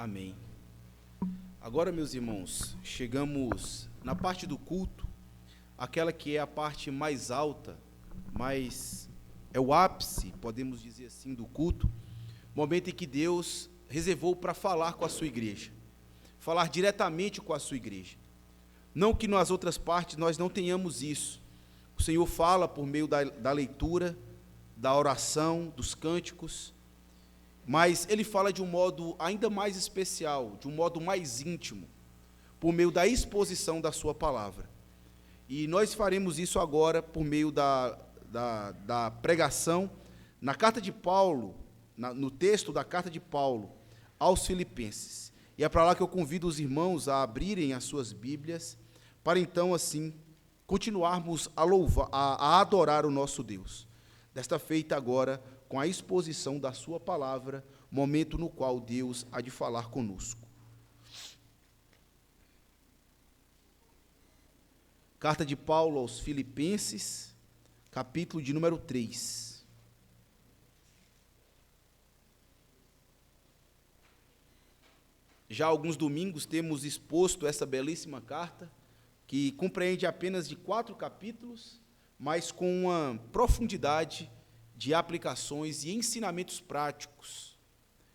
Amém. Agora, meus irmãos, chegamos na parte do culto, aquela que é a parte mais alta, mais é o ápice, podemos dizer assim, do culto, momento em que Deus reservou para falar com a sua igreja, falar diretamente com a sua igreja. Não que nas outras partes nós não tenhamos isso. O Senhor fala por meio da leitura, da oração, dos cânticos, mas Ele fala de um modo ainda mais especial, de um modo mais íntimo, por meio da exposição da sua palavra. E nós faremos isso agora por meio da pregação na carta de Paulo, no texto da carta de Paulo aos Filipenses. E é para lá que eu convido os irmãos a abrirem as suas Bíblias, para então, assim, continuarmos a louvar, a adorar o nosso Deus. Desta feita agora, com a exposição da sua palavra, momento no qual Deus há de falar conosco. Carta de Paulo aos Filipenses, capítulo de número 3. Já há alguns domingos temos exposto essa belíssima carta, que compreende apenas de 4 capítulos, mas com uma profundidade de aplicações e ensinamentos práticos,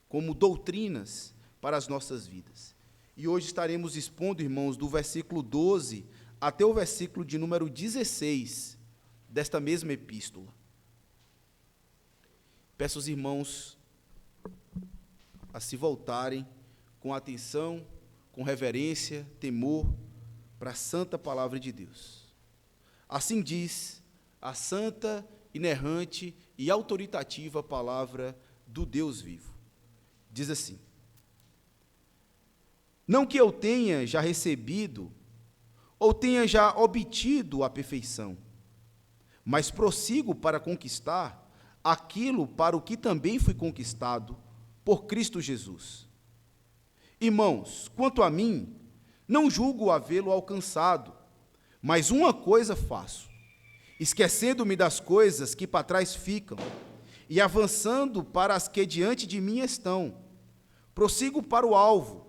como doutrinas para as nossas vidas. E hoje estaremos expondo, irmãos, do versículo 12 até o versículo de número 16 desta mesma epístola. Peço aos irmãos a se voltarem com atenção, com reverência, temor, para a santa palavra de Deus. Assim diz a santa, inerrante e autoritativa palavra do Deus vivo. Diz assim: não que eu tenha já recebido ou tenha já obtido a perfeição, mas prossigo para conquistar aquilo para o que também fui conquistado por Cristo Jesus. Irmãos, quanto a mim, não julgo havê-lo alcançado, mas uma coisa faço, esquecendo-me das coisas que para trás ficam, e avançando para as que diante de mim estão, prossigo para o alvo,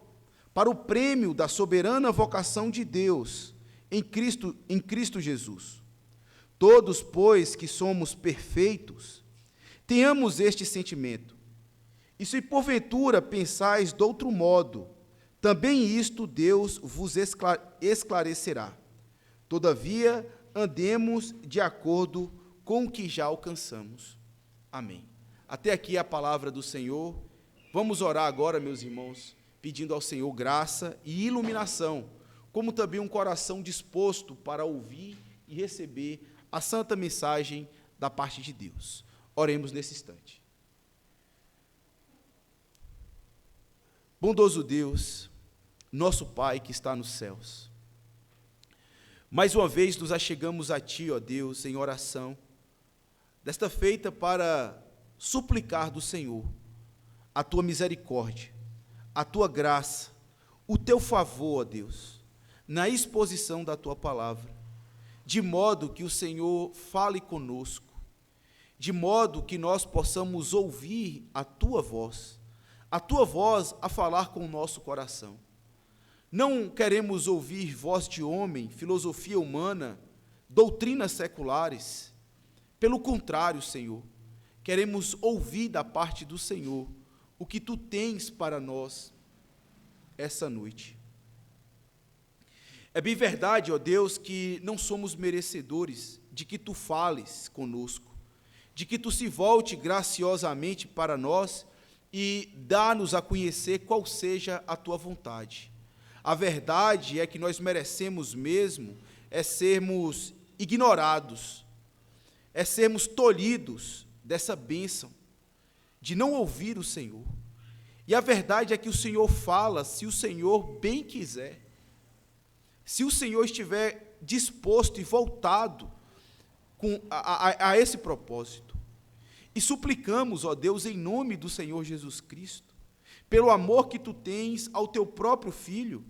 para o prêmio da soberana vocação de Deus, em Cristo Jesus. Todos, pois, que somos perfeitos, tenhamos este sentimento. E se porventura pensais de outro modo, também isto Deus vos esclarecerá. Todavia, andemos de acordo com o que já alcançamos. Amém. Até aqui a palavra do Senhor. Vamos orar agora, meus irmãos, pedindo ao Senhor graça e iluminação, como também um coração disposto para ouvir e receber a santa mensagem da parte de Deus. Oremos nesse instante. Bondoso Deus, nosso Pai que está nos céus, mais uma vez nos achegamos a Ti, ó Deus, em oração, desta feita para suplicar do Senhor a Tua misericórdia, a Tua graça, o Teu favor, ó Deus, na exposição da Tua palavra, de modo que o Senhor fale conosco, de modo que nós possamos ouvir a Tua voz a falar com o nosso coração. Não queremos ouvir voz de homem, filosofia humana, doutrinas seculares. Pelo contrário, Senhor, queremos ouvir da parte do Senhor o que Tu tens para nós essa noite. É bem verdade, ó Deus, que não somos merecedores de que Tu fales conosco, de que Tu se volte graciosamente para nós e dá-nos a conhecer qual seja a Tua vontade. A verdade é que nós merecemos mesmo é sermos ignorados, é sermos tolhidos dessa bênção, de não ouvir o Senhor. E a verdade é que o Senhor fala, se o Senhor bem quiser, se o Senhor estiver disposto e voltado a esse propósito. E suplicamos, ó Deus, em nome do Senhor Jesus Cristo, pelo amor que Tu tens ao Teu próprio Filho,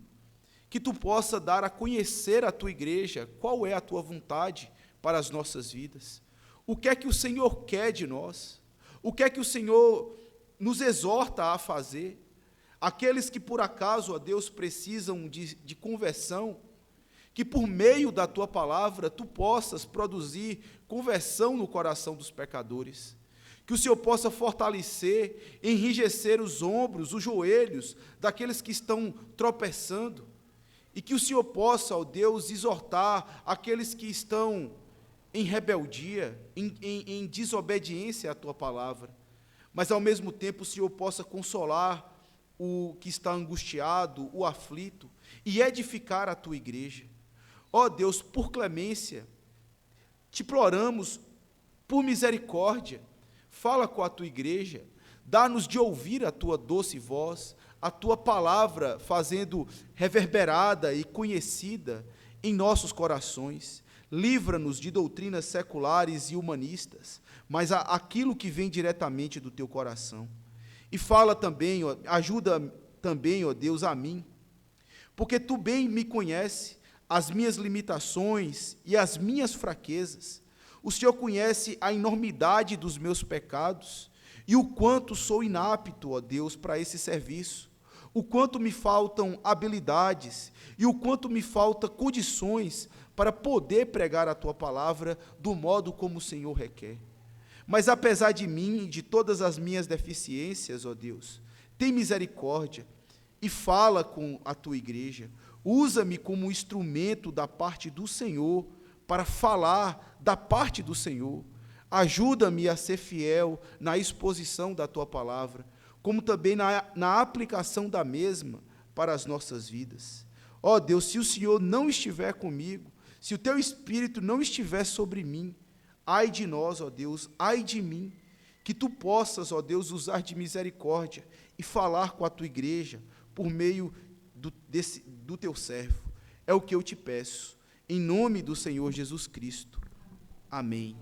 que Tu possa dar a conhecer à Tua igreja qual é a Tua vontade para as nossas vidas, o que é que o Senhor quer de nós, o que é que o Senhor nos exorta a fazer, aqueles que por acaso, ó Deus, precisam de conversão, que por meio da tua palavra tu possas produzir conversão no coração dos pecadores, que o Senhor possa fortalecer, enrijecer os ombros, os joelhos daqueles que estão tropeçando, e que o Senhor possa, ó Deus, exortar aqueles que estão em rebeldia, em desobediência à tua palavra, mas ao mesmo tempo o Senhor possa consolar o que está angustiado, o aflito, e edificar a tua igreja. Ó Deus, por clemência, te imploramos, por misericórdia, fala com a tua igreja, dá-nos de ouvir a tua doce voz, a tua palavra fazendo reverberada e conhecida em nossos corações. Livra-nos de doutrinas seculares e humanistas, mas aquilo que vem diretamente do teu coração. E fala também, ajuda também, ó Deus, a mim, porque tu bem me conheces, as minhas limitações e as minhas fraquezas. O Senhor conhece a enormidade dos meus pecados e o quanto sou inapto, ó Deus, para esse serviço, o quanto me faltam habilidades e o quanto me faltam condições para poder pregar a tua palavra do modo como o Senhor requer. Mas apesar de mim e de todas as minhas deficiências, ó Deus, tem misericórdia e fala com a tua igreja. Usa-me como instrumento da parte do Senhor para falar da parte do Senhor. Ajuda-me a ser fiel na exposição da tua palavra, como também na aplicação da mesma para as nossas vidas. Ó Deus, se o Senhor não estiver comigo, se o teu Espírito não estiver sobre mim, ai de nós, ó Deus, ai de mim, que tu possas, ó Deus, usar de misericórdia e falar com a tua igreja por meio do teu servo. É o que eu te peço, em nome do Senhor Jesus Cristo. Amém.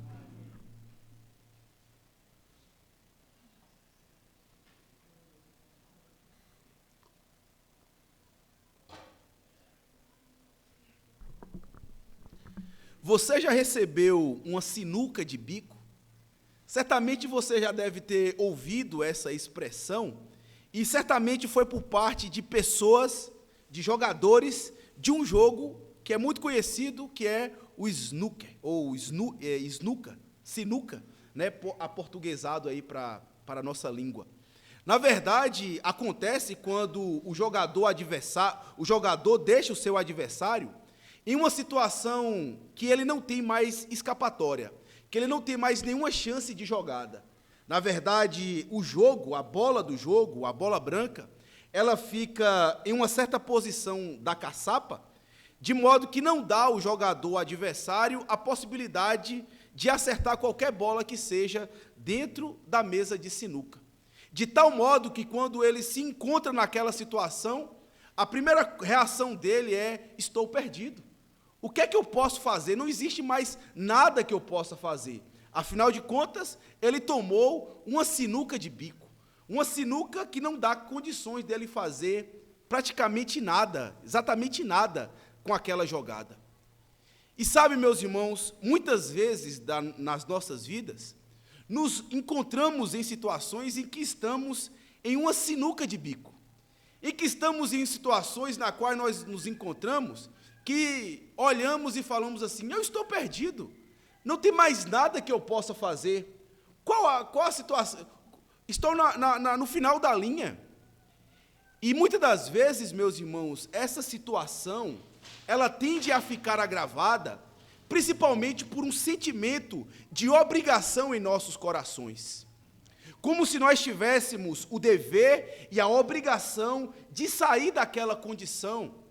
Você já recebeu uma sinuca de bico? Certamente você já deve ter ouvido essa expressão, e certamente foi por parte de pessoas, de jogadores, de um jogo que é muito conhecido, que é o snooker, ou sinuca, né, aportuguesado aí para a nossa língua. Na verdade, acontece quando o jogador deixa o seu adversário em uma situação que ele não tem mais escapatória, que ele não tem mais nenhuma chance de jogada. Na verdade, o jogo, a bola do jogo, a bola branca, ela fica em uma certa posição da caçapa, de modo que não dá ao jogador adversário a possibilidade de acertar qualquer bola que seja dentro da mesa de sinuca. De tal modo que, quando ele se encontra naquela situação, a primeira reação dele é: estou perdido. O que é que eu posso fazer? Não existe mais nada que eu possa fazer. Afinal de contas, ele tomou uma sinuca de bico. Uma sinuca que não dá condições dele fazer praticamente nada, exatamente nada, com aquela jogada. E sabe, meus irmãos, muitas vezes nas nossas vidas, nos encontramos em situações em que estamos em uma sinuca de bico. E que estamos em situações na qual nós nos encontramos, que olhamos e falamos assim: eu estou perdido, não tem mais nada que eu possa fazer. Qual a situação? Estou no final da linha. E muitas das vezes, meus irmãos, essa situação, ela tende a ficar agravada, principalmente por um sentimento de obrigação em nossos corações. Como se nós tivéssemos o dever e a obrigação de sair daquela condição.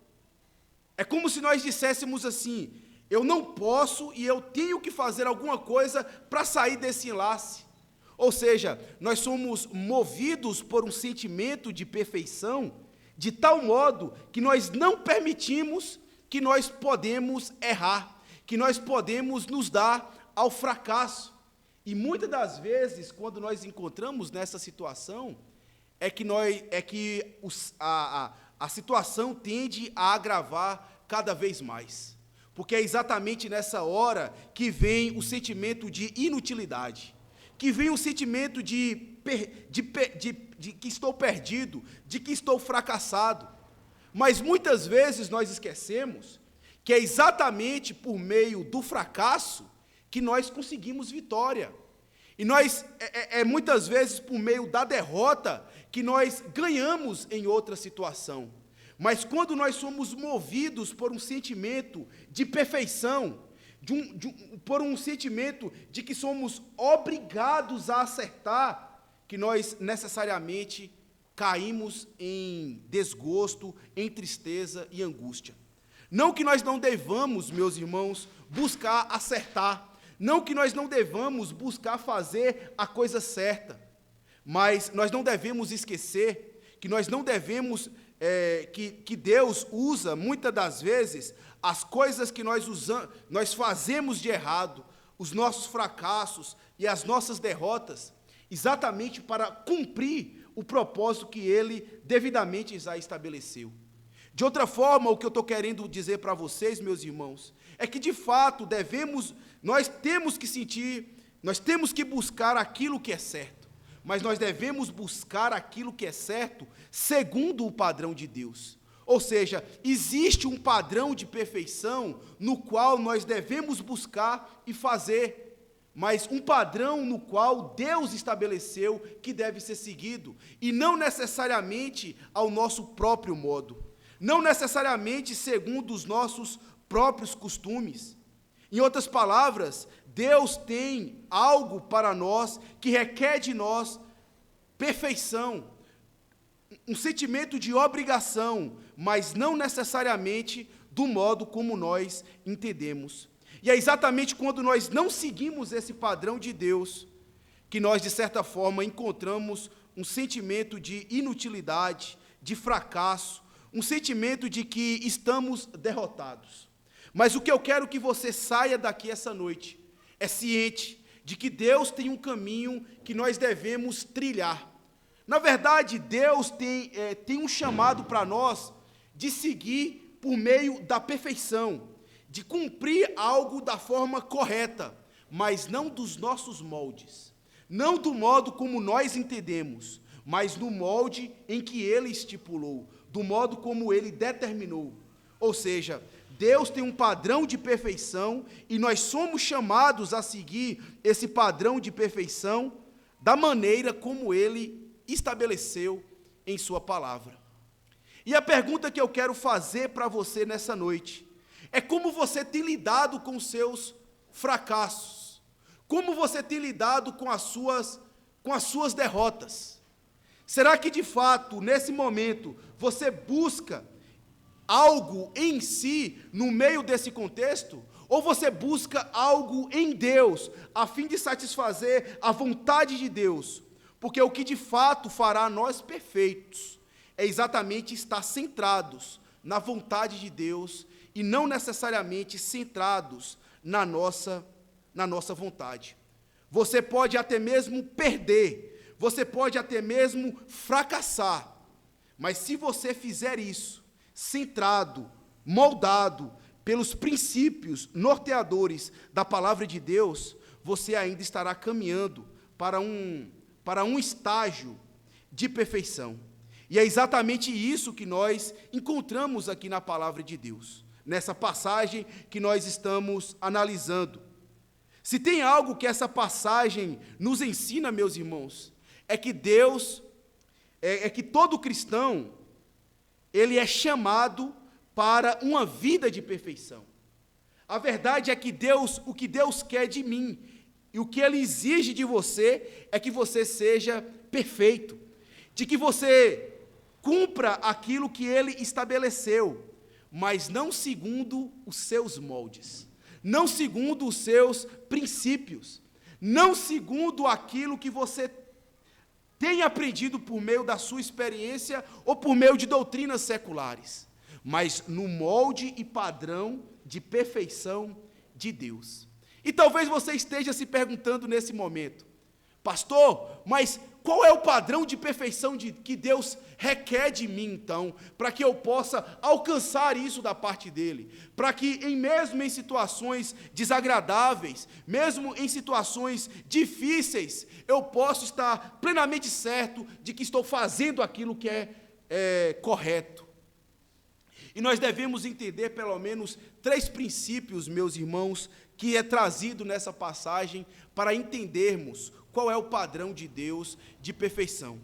É como se nós disséssemos assim: eu não posso e eu tenho que fazer alguma coisa para sair desse enlace. Ou seja, nós somos movidos por um sentimento de perfeição, de tal modo que nós não permitimos que nós podemos errar, que nós podemos nos dar ao fracasso. E muitas das vezes, quando nós encontramos nessa situação, a situação tende a agravar cada vez mais, porque é exatamente nessa hora que vem o sentimento de inutilidade, que vem um sentimento de que estou perdido, de que estou fracassado. Mas muitas vezes nós esquecemos que é exatamente por meio do fracasso que nós conseguimos vitória. E muitas vezes por meio da derrota que nós ganhamos em outra situação. Mas quando nós somos movidos por um sentimento de perfeição, por um sentimento de que somos obrigados a acertar, que nós necessariamente caímos em desgosto, em tristeza e angústia. Não que nós não devamos, meus irmãos, buscar acertar, não que nós não devamos buscar fazer a coisa certa, mas nós não devemos esquecer que nós não devemos, que Deus usa, muitas das vezes, as coisas que nós fazemos de errado, os nossos fracassos e as nossas derrotas, exatamente para cumprir o propósito que Ele devidamente já estabeleceu. De outra forma, o que eu estou querendo dizer para vocês, meus irmãos, é que de fato nós temos que buscar aquilo que é certo, mas nós devemos buscar aquilo que é certo segundo o padrão de Deus. Ou seja, existe um padrão de perfeição no qual nós devemos buscar e fazer, mas um padrão no qual Deus estabeleceu que deve ser seguido, e não necessariamente ao nosso próprio modo, não necessariamente segundo os nossos próprios costumes. Em outras palavras, Deus tem algo para nós que requer de nós perfeição, um sentimento de obrigação, mas não necessariamente do modo como nós entendemos. E é exatamente quando nós não seguimos esse padrão de Deus, que nós, de certa forma, encontramos um sentimento de inutilidade, de fracasso, um sentimento de que estamos derrotados. Mas o que eu quero que você saia daqui essa noite é ciente de que Deus tem um caminho que nós devemos trilhar. Na verdade, Deus tem um chamado para nós de seguir por meio da perfeição, de cumprir algo da forma correta, mas não dos nossos moldes, não do modo como nós entendemos, mas no molde em que Ele estipulou, do modo como Ele determinou. Ou seja, Deus tem um padrão de perfeição e nós somos chamados a seguir esse padrão de perfeição da maneira como Ele estabeleceu em sua palavra. E a pergunta que eu quero fazer para você nessa noite é como você tem lidado com os seus fracassos, como você tem lidado com as suas derrotas. Será que de fato, nesse momento, você busca algo em si, no meio desse contexto, ou você busca algo em Deus, a fim de satisfazer a vontade de Deus? Porque o que de fato fará nós perfeitos é exatamente estar centrados na vontade de Deus e não necessariamente centrados na nossa vontade. Você pode até mesmo perder, você pode até mesmo fracassar, mas se você fizer isso, centrado, moldado pelos princípios norteadores da palavra de Deus, você ainda estará caminhando para um estágio de perfeição. E é exatamente isso que nós encontramos aqui na palavra de Deus, nessa passagem que nós estamos analisando. Se tem algo que essa passagem nos ensina, meus irmãos, é que que todo cristão, ele é chamado para uma vida de perfeição. A verdade é que o que Deus quer de mim, e o que Ele exige de você, é que você seja perfeito, de que você cumpra aquilo que Ele estabeleceu, mas não segundo os seus moldes, não segundo os seus princípios, não segundo aquilo que você tem aprendido por meio da sua experiência ou por meio de doutrinas seculares, mas no molde e padrão de perfeição de Deus. E talvez você esteja se perguntando nesse momento: pastor, mas Qual é o padrão de perfeição que Deus requer de mim, então, para que eu possa alcançar isso da parte dele? Para que, mesmo em situações desagradáveis, mesmo em situações difíceis, eu possa estar plenamente certo de que estou fazendo aquilo que é correto. E nós devemos entender pelo menos 3 princípios, meus irmãos, que é trazido nessa passagem para entendermos qual é o padrão de Deus de perfeição.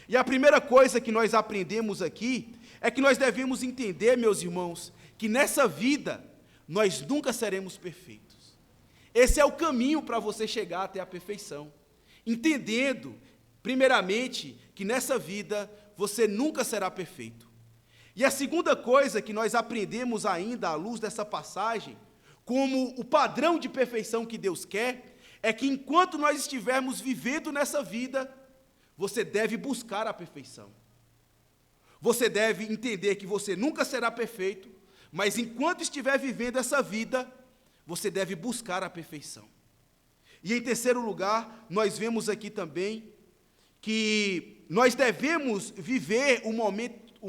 E a primeira coisa que nós aprendemos aqui é que nós devemos entender, meus irmãos, que nessa vida nós nunca seremos perfeitos. Esse é o caminho para você chegar até a perfeição. Entendendo, primeiramente, que nessa vida você nunca será perfeito. E a segunda coisa que nós aprendemos ainda à luz dessa passagem, como o padrão de perfeição que Deus quer, é que enquanto nós estivermos vivendo nessa vida, você deve buscar a perfeição. Você deve entender que você nunca será perfeito, mas enquanto estiver vivendo essa vida, você deve buscar a perfeição. E em terceiro lugar, nós vemos aqui também que nós devemos viver o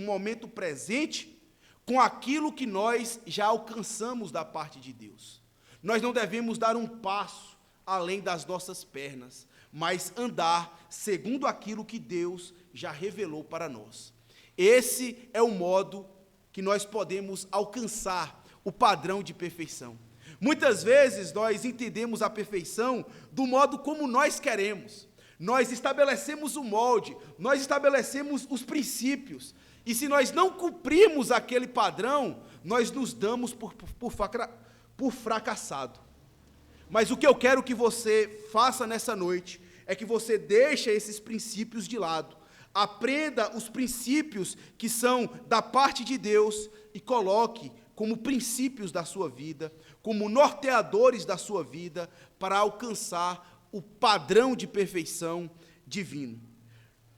momento presente com aquilo que nós já alcançamos da parte de Deus. Nós não devemos dar um passo além das nossas pernas, mas andar segundo aquilo que Deus já revelou para nós. Esse é o modo que nós podemos alcançar o padrão de perfeição. Muitas vezes nós entendemos a perfeição do modo como nós queremos. Nós estabelecemos o molde, nós estabelecemos os princípios, e se nós não cumprirmos aquele padrão, nós nos damos por fracassado. Mas o que eu quero que você faça nessa noite é que você deixe esses princípios de lado, aprenda os princípios que são da parte de Deus e coloque como princípios da sua vida, como norteadores da sua vida, para alcançar o padrão de perfeição divino.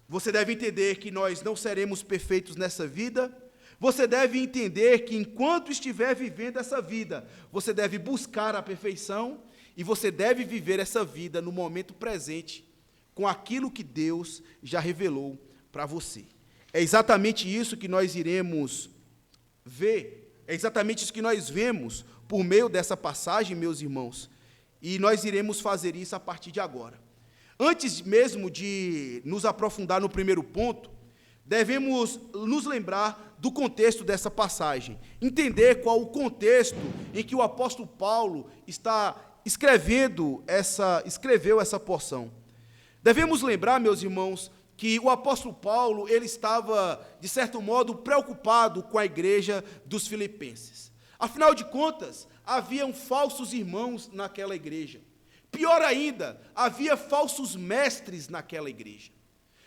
Você deve entender que nós não seremos perfeitos nessa vida. Você deve entender que enquanto estiver vivendo essa vida, você deve buscar a perfeição e você deve viver essa vida no momento presente com aquilo que Deus já revelou para você. É exatamente isso que nós iremos ver, é exatamente isso que nós vemos por meio dessa passagem, meus irmãos, e nós iremos fazer isso a partir de agora. Antes mesmo de nos aprofundar no primeiro ponto, devemos nos lembrar do contexto dessa passagem, entender qual o contexto em que o apóstolo Paulo escreveu essa porção. Devemos lembrar, meus irmãos, que o apóstolo Paulo, ele estava, de certo modo, preocupado com a igreja dos filipenses. Afinal de contas, haviam falsos irmãos naquela igreja. Pior ainda, havia falsos mestres naquela igreja.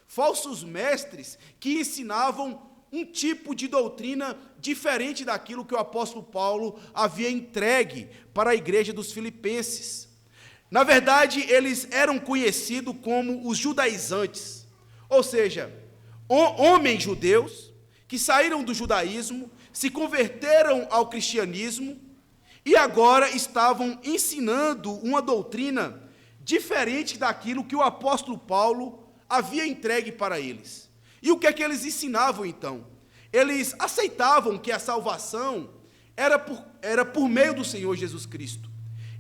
Falsos mestres que ensinavam um tipo de doutrina diferente daquilo que o apóstolo Paulo havia entregue para a igreja dos filipenses. Na verdade, eles eram conhecidos como os judaizantes, ou seja, homens judeus que saíram do judaísmo, se converteram ao cristianismo e agora estavam ensinando uma doutrina diferente daquilo que o apóstolo Paulo havia entregue para eles. E o que é que eles ensinavam então? Eles aceitavam que a salvação era por meio do Senhor Jesus Cristo.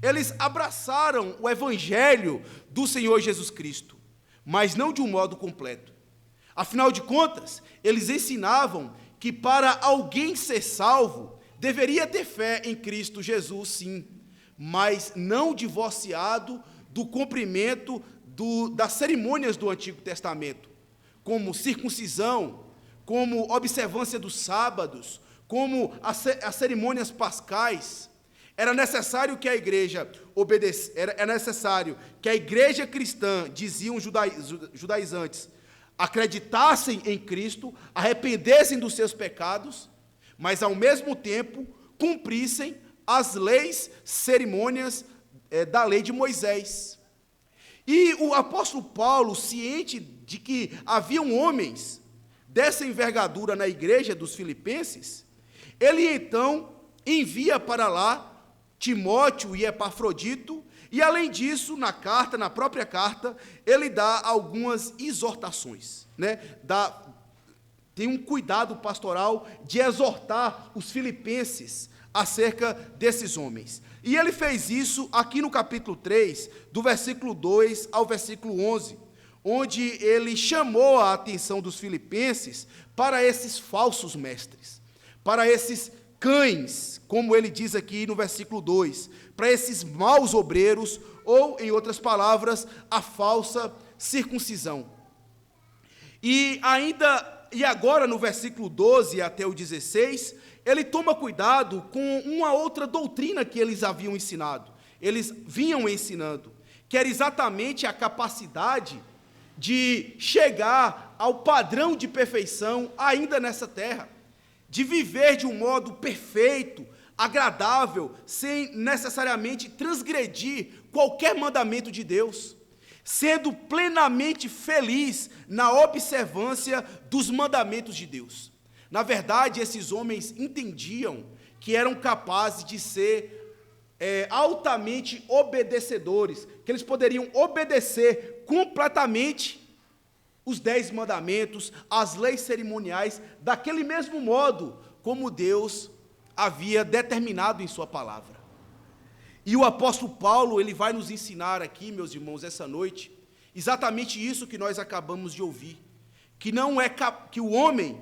Eles abraçaram o evangelho do Senhor Jesus Cristo, mas não de um modo completo. Afinal de contas, eles ensinavam que para alguém ser salvo, deveria ter fé em Cristo Jesus, sim, mas não divorciado do cumprimento das cerimônias do Antigo Testamento, como circuncisão, como observância dos sábados, como as cerimônias pascais. Era necessário que a igreja era necessário que a igreja cristã, diziam os judaizantes, acreditassem em Cristo, arrependessem dos seus pecados, mas ao mesmo tempo cumprissem as leis, cerimônias da lei de Moisés. E o apóstolo Paulo, ciente de que haviam homens dessa envergadura na igreja dos filipenses, ele então envia para lá Timóteo e Epafrodito, E além disso, na própria carta, ele dá algumas exortações, né? Tem um cuidado pastoral de exortar os filipenses acerca desses homens. E ele fez isso aqui no capítulo 3, do versículo 2 ao versículo 11, onde ele chamou a atenção dos filipenses para esses falsos mestres, para esses cães, como ele diz aqui no versículo 2, para esses maus obreiros, ou, em outras palavras, a falsa circuncisão. E agora, no versículo 12 até o 16, ele toma cuidado com uma outra doutrina que eles haviam ensinado, eles vinham ensinando, que era exatamente a capacidade de chegar ao padrão de perfeição ainda nessa terra, de viver de um modo perfeito, agradável, sem necessariamente transgredir qualquer mandamento de Deus, sendo plenamente feliz na observância dos mandamentos de Deus. Na verdade, esses homens entendiam que eram capazes de ser altamente obedecedores, que eles poderiam obedecer completamente os 10 mandamentos, as leis cerimoniais, daquele mesmo modo como Deus havia determinado em sua palavra. E o apóstolo Paulo, ele vai nos ensinar aqui, meus irmãos, essa noite, exatamente isso que nós acabamos de ouvir, que o homem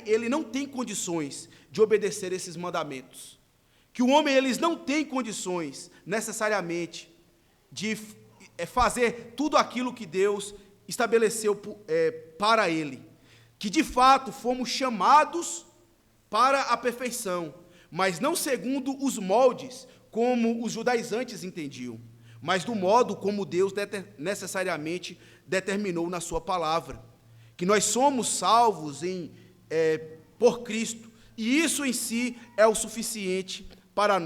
ele não tem condições de obedecer esses mandamentos, que o homem eles não tem condições necessariamente de fazer tudo aquilo que Deus estabeleceu para ele, que de fato fomos chamados para a perfeição, mas não segundo os moldes como os judaizantes entendiam, mas do modo como Deus necessariamente determinou na sua palavra, que nós somos salvos por Cristo, e isso em si é o suficiente para a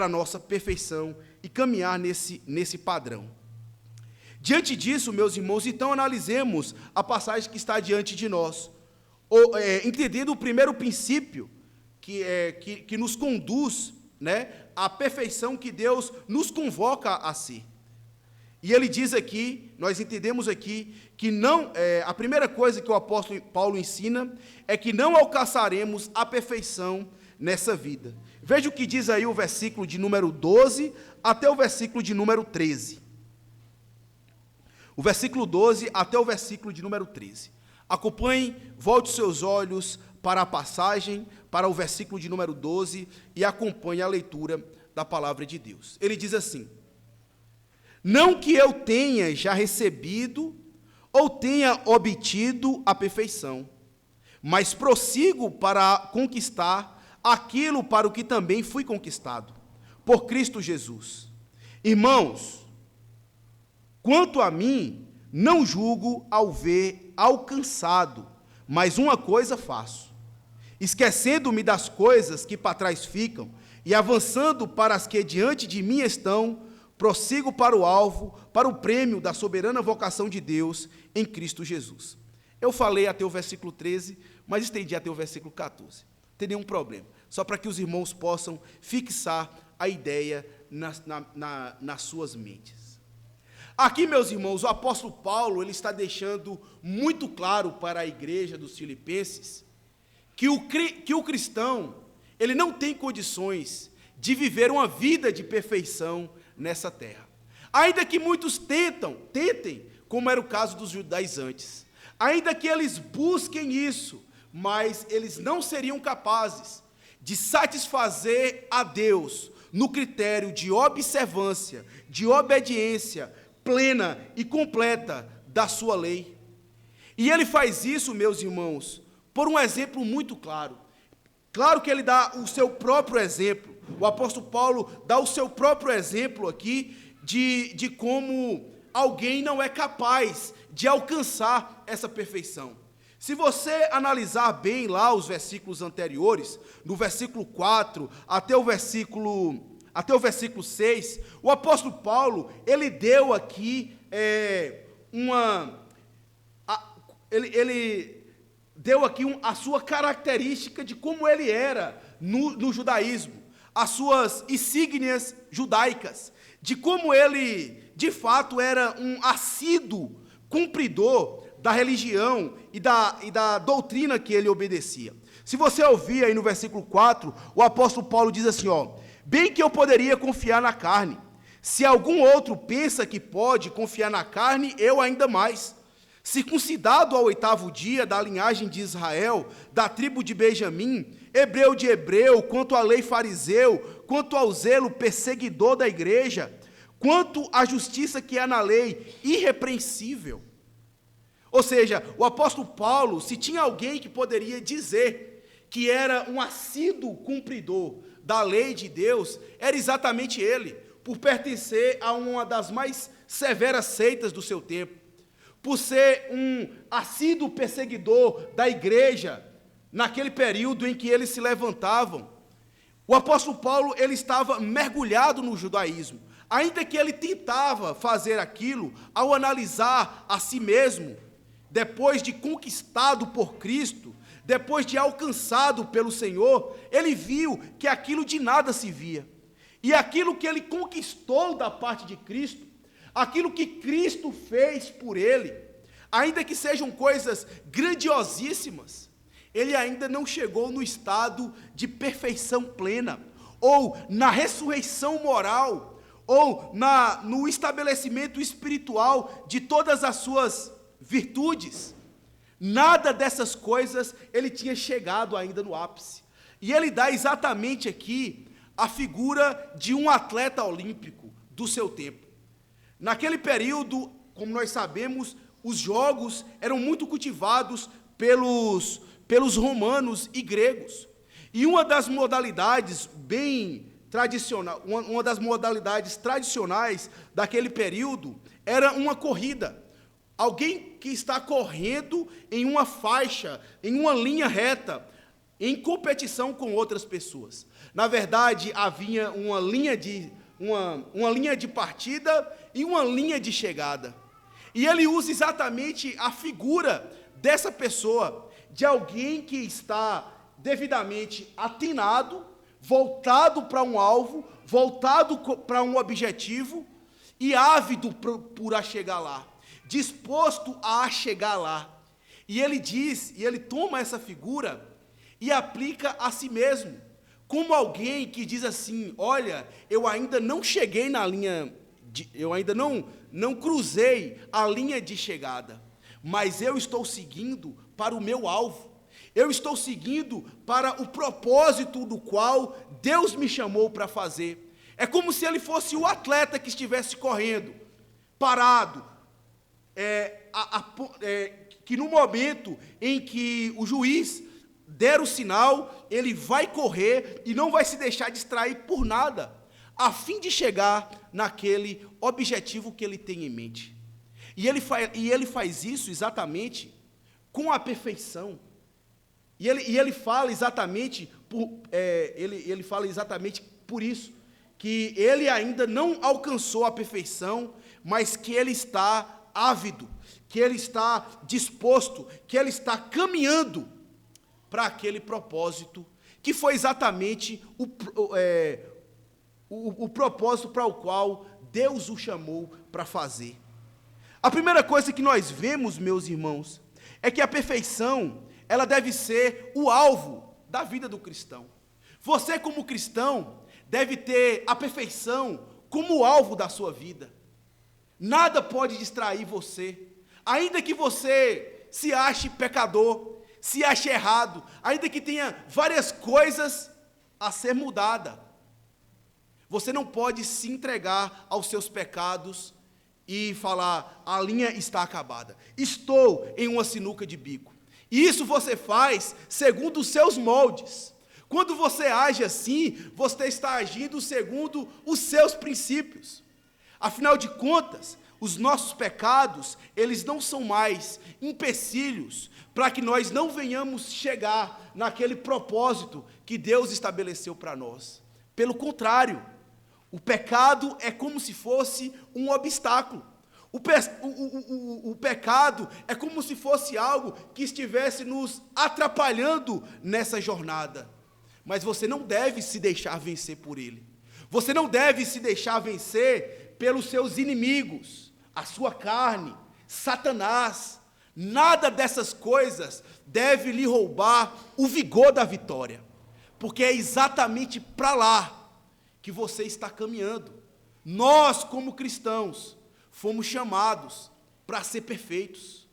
nossa perfeição e caminhar nesse padrão. Diante disso, meus irmãos, então analisemos a passagem que está diante de nós, entendendo o primeiro princípio que nos conduz, né, à perfeição que Deus nos convoca a si. E ele diz aqui, nós entendemos aqui, que a primeira coisa que o apóstolo Paulo ensina é que não alcançaremos a perfeição nessa vida. Veja o que diz aí o versículo de número 12 até o versículo de número 13. O versículo 12 até o versículo de número 13. Acompanhe, volte os seus olhos para a passagem, para o versículo de número 12, e acompanhe a leitura da palavra de Deus. Ele diz assim: não que eu tenha já recebido ou tenha obtido a perfeição, mas prossigo para conquistar aquilo para o que também fui conquistado, por Cristo Jesus. Irmãos, quanto a mim, não julgo ao ver alcançado, mas uma coisa faço, esquecendo-me das coisas que para trás ficam, e avançando para as que diante de mim estão, prossigo para o alvo, para o prêmio da soberana vocação de Deus em Cristo Jesus. Eu falei até o versículo 13, mas estendi até o versículo 14. Não tem nenhum problema, só para que os irmãos possam fixar a ideia nas suas mentes. Aqui, meus irmãos, o apóstolo Paulo ele está deixando muito claro para a igreja dos Filipenses que o cristão ele não tem condições de viver uma vida de perfeição nessa terra. Ainda que muitos tentem, como era o caso dos judaizantes, ainda que eles busquem isso, mas eles não seriam capazes de satisfazer a Deus no critério de observância, de obediência plena e completa da sua lei. E ele faz isso, meus irmãos, por um exemplo muito claro. Claro que ele dá o seu próprio exemplo, o apóstolo Paulo dá o seu próprio exemplo aqui de como alguém não é capaz de alcançar essa perfeição. Se você analisar bem lá os versículos anteriores, no versículo 4 até o versículo 6, o apóstolo Paulo, ele deu aqui a sua característica de como ele era no judaísmo, as suas insígnias judaicas, de como ele, de fato, era um assíduo cumpridor da religião e da doutrina que ele obedecia. Se você ouvir aí no versículo 4, o apóstolo Paulo diz assim, bem que eu poderia confiar na carne. Se algum outro pensa que pode confiar na carne, eu ainda mais. Circuncidado ao 8º dia da linhagem de Israel, da tribo de Benjamim, hebreu de hebreu, quanto à lei fariseu, quanto ao zelo perseguidor da igreja, quanto à justiça que há na lei, irrepreensível. Ou seja, o apóstolo Paulo, se tinha alguém que poderia dizer que era um assíduo cumpridor da lei de Deus, era exatamente ele, por pertencer a uma das mais severas seitas do seu tempo, por ser um assíduo perseguidor da igreja, naquele período em que eles se levantavam. O apóstolo Paulo, ele estava mergulhado no judaísmo, ainda que ele tentava fazer aquilo ao analisar a si mesmo, depois de conquistado por Cristo, depois de alcançado pelo Senhor, ele viu que aquilo de nada se via. E aquilo que ele conquistou da parte de Cristo, aquilo que Cristo fez por ele, ainda que sejam coisas grandiosíssimas, ele ainda não chegou no estado de perfeição plena, ou na ressurreição moral, ou no estabelecimento espiritual de todas as suas virtudes. Nada dessas coisas ele tinha chegado ainda no ápice. E ele dá exatamente aqui a figura de um atleta olímpico do seu tempo. Naquele período, como nós sabemos, os jogos eram muito cultivados pelos romanos e gregos. E uma das modalidades uma das modalidades tradicionais daquele período era uma corrida. Alguém que está correndo em uma faixa, em uma linha reta, em competição com outras pessoas. Na verdade, havia uma linha de partida e uma linha de chegada. E ele usa exatamente a figura dessa pessoa, de alguém que está devidamente atinado, voltado para um alvo, voltado para um objetivo e ávido por a chegar lá, disposto a chegar lá. E ele toma essa figura e aplica a si mesmo, como alguém que diz assim: olha, eu ainda não cheguei na linha, eu ainda não cruzei a linha de chegada, mas eu estou seguindo para o meu alvo, eu estou seguindo para o propósito do qual Deus me chamou para fazer. É como se ele fosse o atleta que estivesse correndo, parado, que no momento em que o juiz der o sinal, ele vai correr e não vai se deixar distrair por nada, a fim de chegar naquele objetivo que ele tem em mente. E ele faz isso exatamente com a perfeição. E ele fala exatamente por isso, que ele ainda não alcançou a perfeição, mas que ele está ávido, que ele está disposto, que ele está caminhando para aquele propósito, que foi exatamente o propósito para o qual Deus o chamou para fazer. A primeira coisa que nós vemos, meus irmãos, é que a perfeição, ela deve ser o alvo da vida do cristão. Você, como cristão, deve ter a perfeição como alvo da sua vida. Nada pode distrair você, ainda que você se ache pecador, se ache errado, ainda que tenha várias coisas a ser mudada. Você não pode se entregar aos seus pecados e falar: a linha está acabada, estou em uma sinuca de bico. E isso você faz segundo os seus moldes. Quando você age assim, você está agindo segundo os seus princípios. Afinal de contas, os nossos pecados, eles não são mais empecilhos para que nós não venhamos chegar naquele propósito que Deus estabeleceu para nós. Pelo contrário, o pecado é como se fosse um obstáculo. O pecado é como se fosse algo que estivesse nos atrapalhando nessa jornada. mas você não deve se deixar vencer por ele. Você não deve se deixar vencer pelos seus inimigos, a sua carne, Satanás. Nada dessas coisas deve lhe roubar o vigor da vitória, porque é exatamente para lá que você está caminhando. Nós, como cristãos, fomos chamados para ser perfeitos,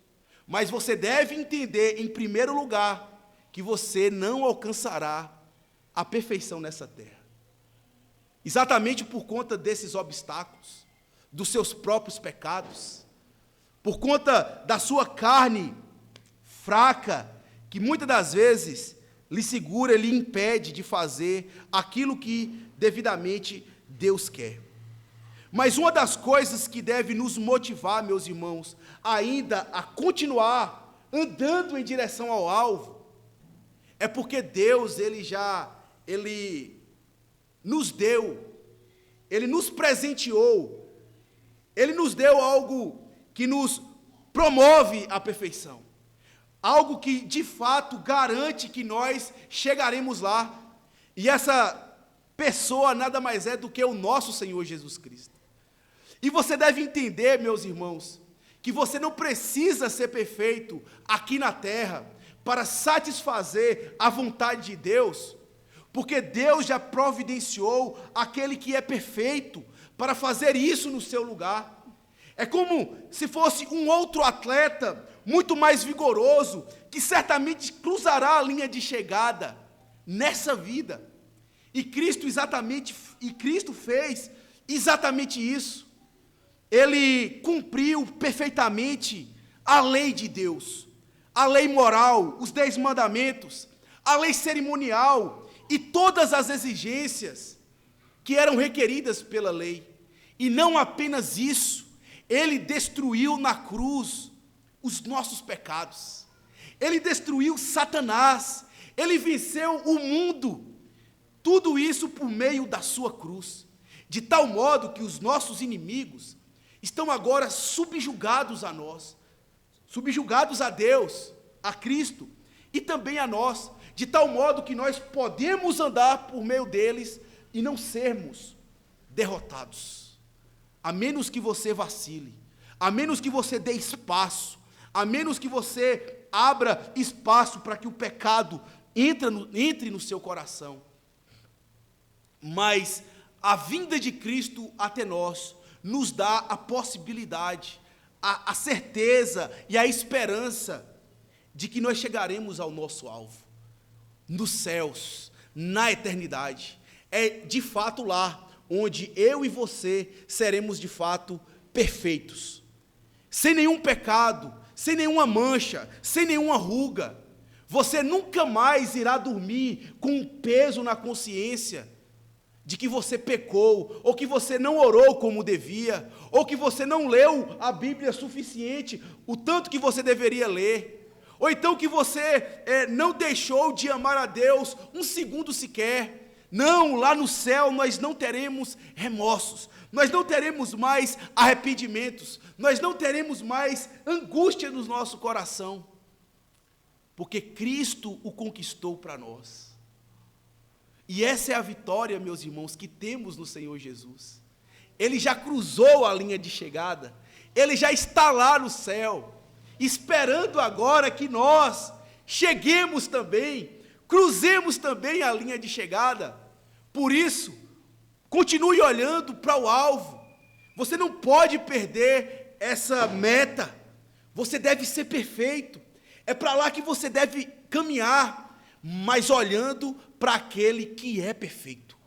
mas você deve entender, em primeiro lugar, que você não alcançará a perfeição nessa terra, exatamente por conta desses obstáculos, dos seus próprios pecados, por conta da sua carne fraca, que muitas das vezes lhe segura, lhe impede de fazer aquilo que devidamente Deus quer. Mas uma das coisas que deve nos motivar, meus irmãos, ainda a continuar andando em direção ao alvo, é porque Deus, Ele nos deu, Ele nos presenteou, Ele nos deu algo que nos promove a perfeição, algo que de fato garante que nós chegaremos lá, e essa pessoa nada mais é do que o nosso Senhor Jesus Cristo. E você deve entender, meus irmãos, que você não precisa ser perfeito aqui na terra para satisfazer a vontade de Deus, porque Deus já providenciou aquele que é perfeito para fazer isso no seu lugar. É como se fosse um outro atleta, muito mais vigoroso, que certamente cruzará a linha de chegada nessa vida. E Cristo fez exatamente isso. Ele cumpriu perfeitamente a lei de Deus, a lei moral, os 10 mandamentos, a lei cerimonial e todas as exigências que eram requeridas pela lei. E não apenas isso, ele destruiu na cruz os nossos pecados, ele destruiu Satanás, ele venceu o mundo, tudo isso por meio da sua cruz, de tal modo que os nossos inimigos estão agora subjugados a nós, subjugados a Deus, a Cristo e também a nós, de tal modo que nós podemos andar por meio deles e não sermos derrotados, a menos que você vacile, a menos que você dê espaço, a menos que você abra espaço para que o pecado entre no seu coração. Mas a vinda de Cristo até nós nos dá a possibilidade, a certeza e a esperança de que nós chegaremos ao nosso alvo, nos céus, na eternidade. É de fato lá onde eu e você seremos de fato perfeitos, sem nenhum pecado, sem nenhuma mancha, sem nenhuma ruga. Você nunca mais irá dormir com um peso na consciência de que você pecou, ou que você não orou como devia, ou que você não leu a Bíblia suficiente, o tanto que você deveria ler, ou então que você não deixou de amar a Deus um segundo sequer. Não, lá no céu nós não teremos remorsos, nós não teremos mais arrependimentos, nós não teremos mais angústia no nosso coração, porque Cristo o conquistou para nós. E essa é a vitória, meus irmãos, que temos no Senhor Jesus. Ele já cruzou a linha de chegada, ele já está lá no céu, esperando agora que nós cheguemos também, cruzemos também a linha de chegada. Por isso, continue olhando para o alvo. Você não pode perder essa meta. Você deve ser perfeito. É para lá que você deve caminhar, mas olhando para aquele que é perfeito,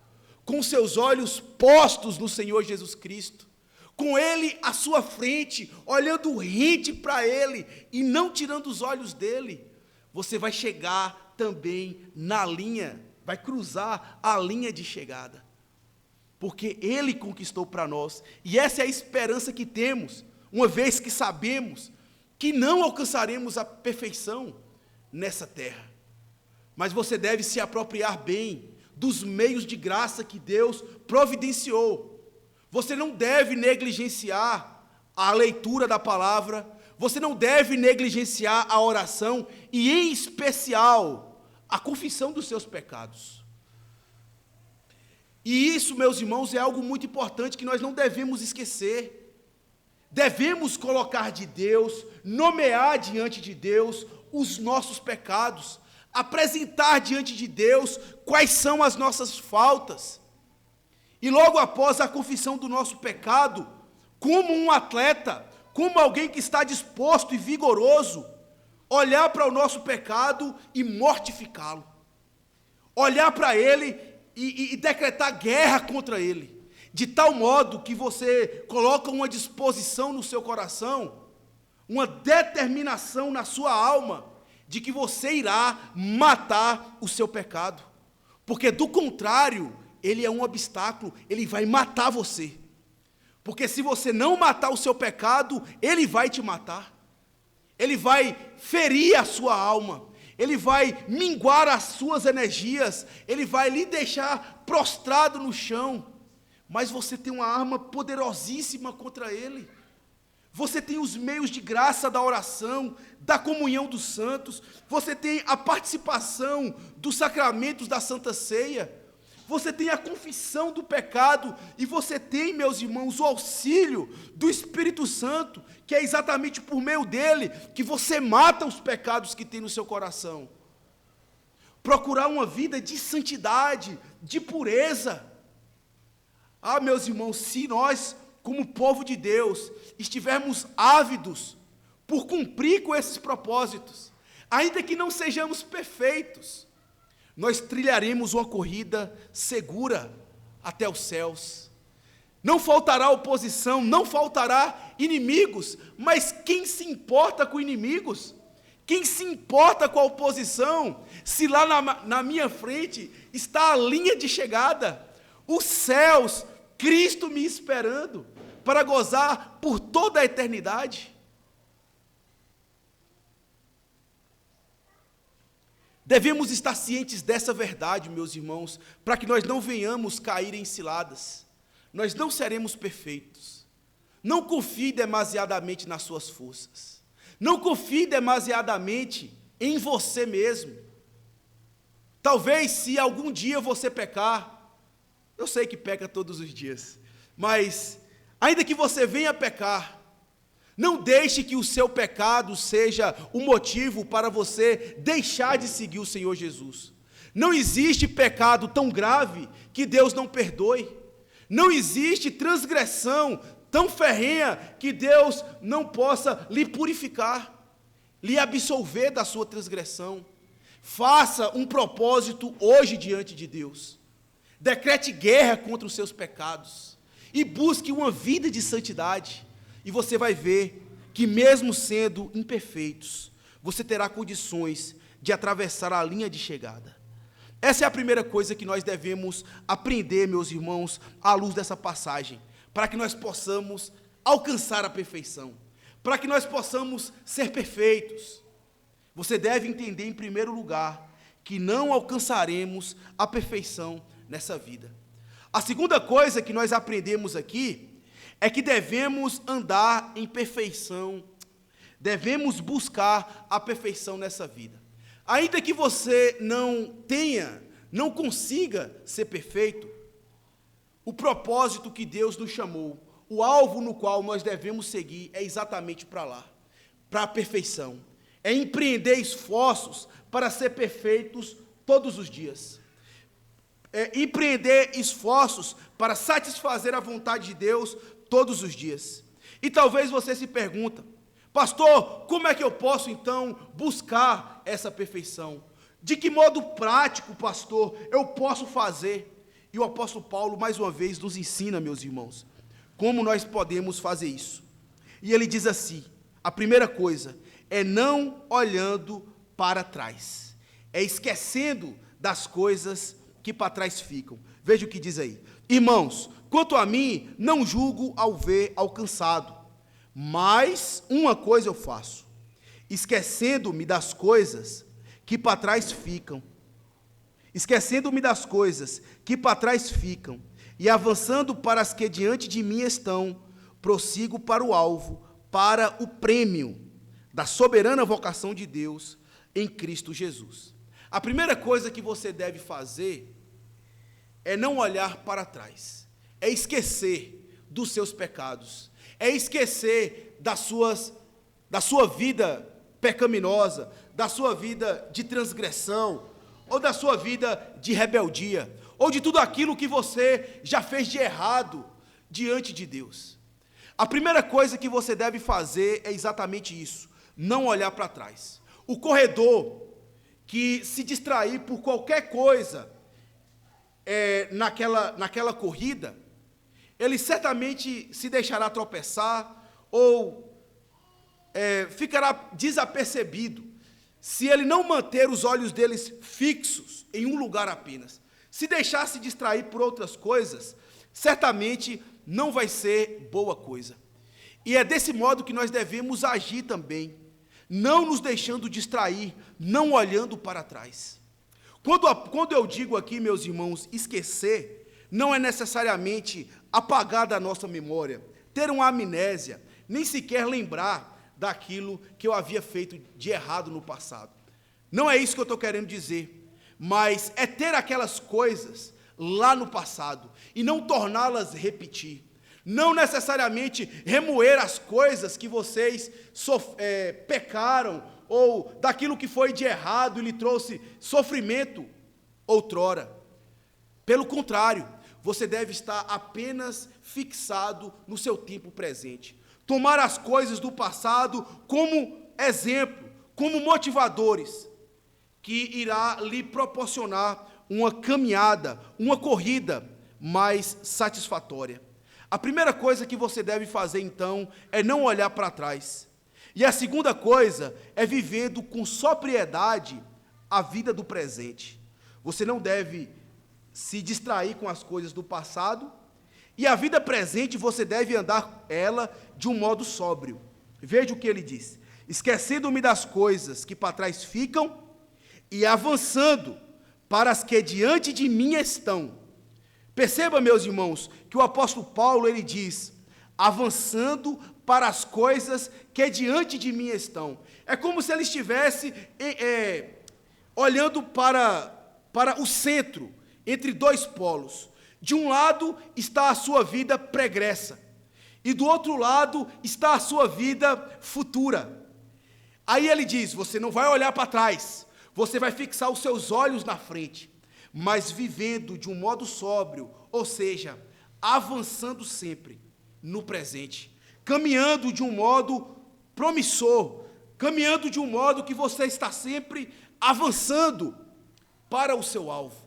com seus olhos postos no Senhor Jesus Cristo, com Ele à sua frente, olhando rente para Ele e não tirando os olhos dele. Você vai chegar também na linha, vai cruzar a linha de chegada, porque Ele conquistou para nós, e essa é a esperança que temos, uma vez que sabemos que não alcançaremos a perfeição nessa terra. Mas você deve se apropriar bem dos meios de graça que Deus providenciou. Você não deve negligenciar a leitura da palavra, você não deve negligenciar a oração e, em especial, a confissão dos seus pecados. E isso, meus irmãos, é algo muito importante que nós não devemos esquecer. Devemos colocar de Deus, nomear diante de Deus os nossos pecados, apresentar diante de Deus quais são as nossas faltas. E logo após a confissão do nosso pecado, como um atleta, como alguém que está disposto e vigoroso, olhar para o nosso pecado e mortificá-lo. Olhar para ele e decretar guerra contra ele. De tal modo que você coloca uma disposição no seu coração, uma determinação na sua alma, de que você irá matar o seu pecado. Porque do contrário, ele é um obstáculo, ele vai matar você. Porque se você não matar o seu pecado, ele vai te matar. Ele vai ferir a sua alma. Ele vai minguar as suas energias. Ele vai lhe deixar prostrado no chão. Mas você tem uma arma poderosíssima contra ele. Você tem os meios de graça da oração, da comunhão dos santos. Você tem a participação dos sacramentos da Santa Ceia. Você tem a confissão do pecado, e você tem, meus irmãos, o auxílio do Espírito Santo, que é exatamente por meio dele que você mata os pecados que tem no seu coração. Procurar uma vida de santidade, de pureza. Ah, meus irmãos, se nós, como povo de Deus, estivermos ávidos por cumprir com esses propósitos, ainda que não sejamos perfeitos, nós trilharemos uma corrida segura até os céus. Não faltará oposição, não faltará inimigos, mas quem se importa com inimigos? Quem se importa com a oposição? Se lá na minha frente está a linha de chegada, os céus, Cristo me esperando, para gozar por toda a eternidade. Devemos estar cientes dessa verdade, meus irmãos, para que nós não venhamos cair em ciladas. Nós não seremos perfeitos. Não confie demasiadamente nas suas forças. Não confie demasiadamente em você mesmo. Talvez, se algum dia você pecar, eu sei que peca todos os dias, mas ainda que você venha pecar, não deixe que o seu pecado seja o motivo para você deixar de seguir o Senhor Jesus. Não existe pecado tão grave que Deus não perdoe. Não existe transgressão tão ferrenha que Deus não possa lhe purificar, lhe absolver da sua transgressão. Faça um propósito hoje diante de Deus. Decrete guerra contra os seus pecados e busque uma vida de santidade. E você vai ver que mesmo sendo imperfeitos, você terá condições de atravessar a linha de chegada. Essa é a primeira coisa que nós devemos aprender, meus irmãos, à luz dessa passagem, para que nós possamos alcançar a perfeição, para que nós possamos ser perfeitos. Você deve entender, em primeiro lugar, que não alcançaremos a perfeição nessa vida. A segunda coisa que nós aprendemos aqui é que devemos andar em perfeição, devemos buscar a perfeição nessa vida. Ainda que você não consiga ser perfeito, o propósito que Deus nos chamou, o alvo no qual nós devemos seguir é exatamente para lá, para a perfeição. É empreender esforços para ser perfeitos todos os dias. É empreender esforços para satisfazer a vontade de Deus todos os dias. E talvez você se pergunta: pastor, como é que eu posso então buscar essa perfeição? De que modo prático, pastor, eu posso fazer? E o apóstolo Paulo, mais uma vez, nos ensina, meus irmãos, como nós podemos fazer isso. E ele diz assim: a primeira coisa é não olhando para trás, é esquecendo das coisas que para trás ficam. Veja o que diz aí: irmãos, quanto a mim, não julgo ao ver alcançado, mas uma coisa eu faço, esquecendo-me das coisas que para trás ficam, e avançando para as que diante de mim estão, prossigo para o alvo, para o prêmio da soberana vocação de Deus em Cristo Jesus. A primeira coisa que você deve fazer é não olhar para trás, é esquecer dos seus pecados, é esquecer da sua vida pecaminosa, da sua vida de transgressão, ou da sua vida de rebeldia, ou de tudo aquilo que você já fez de errado diante de Deus. A primeira coisa que você deve fazer é exatamente isso, não olhar para trás. O corredor que se distrair por qualquer coisa naquela corrida, ele certamente se deixará tropeçar ou ficará desapercebido se ele não manter os olhos deles fixos em um lugar apenas. Se deixar se distrair por outras coisas, certamente não vai ser boa coisa. E é desse modo que nós devemos agir também, não nos deixando distrair, não olhando para trás. Quando eu digo aqui, meus irmãos, esquecer, não é necessariamente apagar da nossa memória, ter uma amnésia, nem sequer lembrar daquilo que eu havia feito de errado no passado. Não é isso que eu estou querendo dizer, mas é ter aquelas coisas lá no passado e não torná-las repetir. Não necessariamente remoer as coisas que vocês pecaram, ou daquilo que foi de errado e lhe trouxe sofrimento outrora. Pelo contrário, você deve estar apenas fixado no seu tempo presente. Tomar as coisas do passado como exemplo, como motivadores, que irá lhe proporcionar uma caminhada, uma corrida mais satisfatória. A primeira coisa que você deve fazer, então, é não olhar para trás. E a segunda coisa é vivendo com sobriedade a vida do presente. Você não deve se distrair com as coisas do passado, e a vida presente você deve andar ela de um modo sóbrio. Veja o que ele diz: esquecendo-me das coisas que para trás ficam e avançando para as que diante de mim estão. Perceba, meus irmãos, que o apóstolo Paulo, ele diz, avançando para as coisas que diante de mim estão. É como se ele estivesse olhando para o centro, entre dois polos. De um lado está a sua vida pregressa, e do outro lado está a sua vida futura. Aí ele diz, você não vai olhar para trás, você vai fixar os seus olhos na frente, mas vivendo de um modo sóbrio, ou seja, avançando sempre no presente, caminhando de um modo promissor, caminhando de um modo que você está sempre avançando para o seu alvo.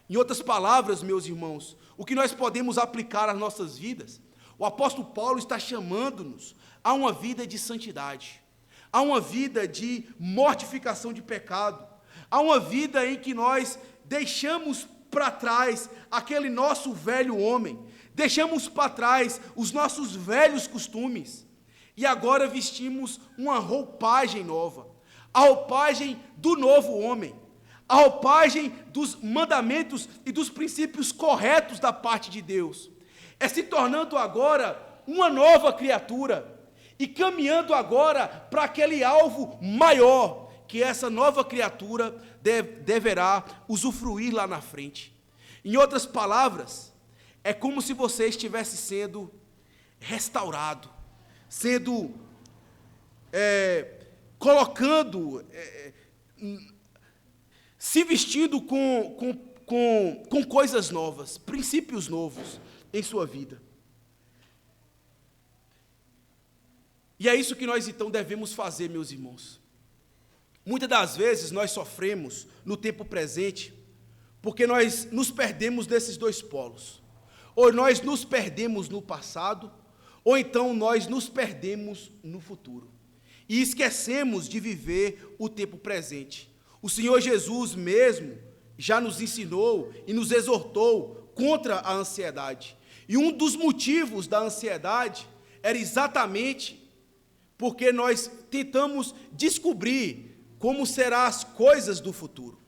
Em outras palavras, meus irmãos, o que nós podemos aplicar às nossas vidas, o apóstolo Paulo está chamando-nos a uma vida de santidade, a uma vida de mortificação de pecado, a uma vida em que nós deixamos para trás aquele nosso velho homem, deixamos para trás os nossos velhos costumes, e agora vestimos uma roupagem nova, a roupagem do novo homem, a roupagem dos mandamentos e dos princípios corretos da parte de Deus, é se tornando agora uma nova criatura, e caminhando agora para aquele alvo maior, que essa nova criatura deverá usufruir lá na frente. Em outras palavras, é como se você estivesse sendo restaurado, sendo se vestindo com coisas novas, princípios novos em sua vida. E é isso que nós então devemos fazer, meus irmãos. Muitas das vezes nós sofremos no tempo presente, porque nós nos perdemos desses dois polos. Ou nós nos perdemos no passado, ou então nós nos perdemos no futuro. E esquecemos de viver o tempo presente. O Senhor Jesus mesmo já nos ensinou e nos exortou contra a ansiedade. E um dos motivos da ansiedade era exatamente porque nós tentamos descobrir como serão as coisas do futuro.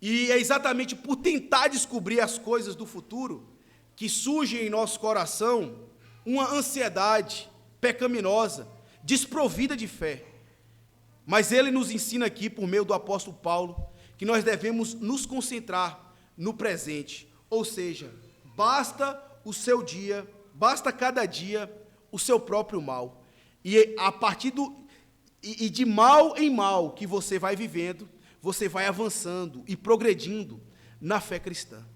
E é exatamente por tentar descobrir as coisas do futuro que surge em nosso coração uma ansiedade pecaminosa, desprovida de fé. Mas ele nos ensina aqui, por meio do apóstolo Paulo, que nós devemos nos concentrar no presente, Ou seja, basta o seu dia, basta cada dia o seu próprio mal. E a partir de mal em mal que você vai vivendo, você vai avançando e progredindo na fé cristã.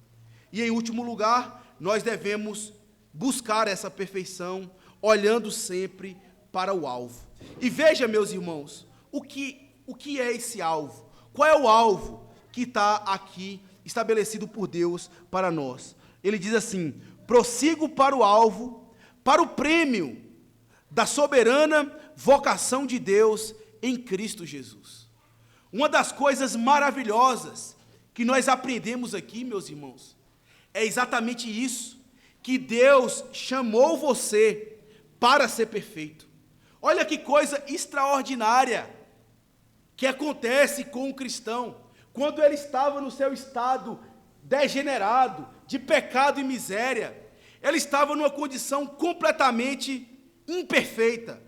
E em último lugar, nós devemos buscar essa perfeição, olhando sempre para o alvo. E veja, meus irmãos, o que é esse alvo? Qual é o alvo que está aqui estabelecido por Deus para nós? Ele diz assim: prossigo para o alvo, para o prêmio da soberana vocação de Deus em Cristo Jesus. Uma das coisas maravilhosas que nós aprendemos aqui, meus irmãos, é exatamente isso, que Deus chamou você para ser perfeito. Olha que coisa extraordinária que acontece com o cristão, quando ele estava no seu estado degenerado, de pecado e miséria. Ele estava numa condição completamente imperfeita,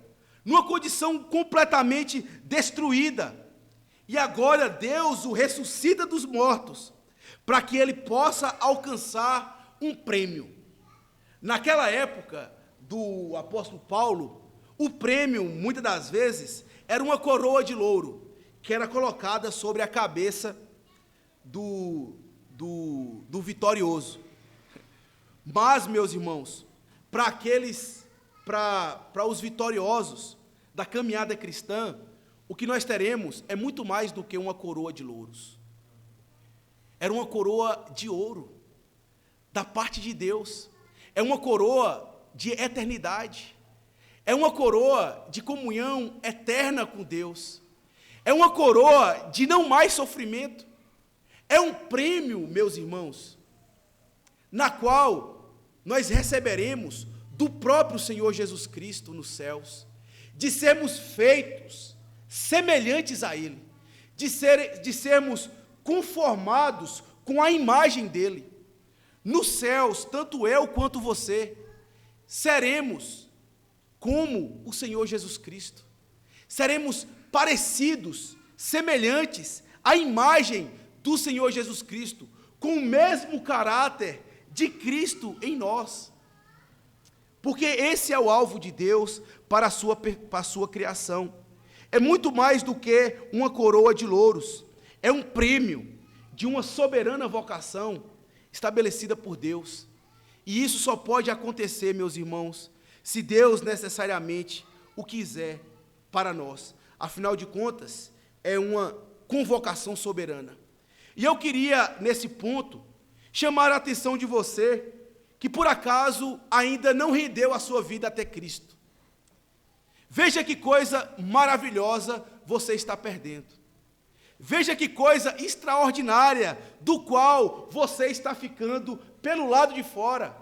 numa condição completamente destruída. E agora Deus o ressuscita dos mortos, para que ele possa alcançar um prêmio. Naquela época do apóstolo Paulo, o prêmio, muitas das vezes, era uma coroa de louro, que era colocada sobre a cabeça do vitorioso. Mas, meus irmãos, para os vitoriosos da caminhada cristã, o que nós teremos é muito mais do que uma coroa de louros. Era uma coroa de ouro, da parte de Deus. É uma coroa de eternidade. É uma coroa de comunhão eterna com Deus. É uma coroa de não mais sofrimento. É um prêmio, meus irmãos, na qual nós receberemos do próprio Senhor Jesus Cristo nos céus, de sermos feitos semelhantes a Ele, de sermos conformados com a imagem dEle. Nos céus, tanto eu quanto você, seremos como o Senhor Jesus Cristo. Seremos parecidos, semelhantes à imagem do Senhor Jesus Cristo, com o mesmo caráter de Cristo em nós. Porque esse é o alvo de Deus para a sua criação. É muito mais do que uma coroa de louros. É um prêmio de uma soberana vocação estabelecida por Deus. E isso só pode acontecer, meus irmãos, se Deus necessariamente o quiser para nós. Afinal de contas, é uma convocação soberana. E eu queria, nesse ponto, chamar a atenção de você, que por acaso ainda não rendeu a sua vida até Cristo. Veja que coisa maravilhosa você está perdendo. Veja que coisa extraordinária do qual você está ficando pelo lado de fora.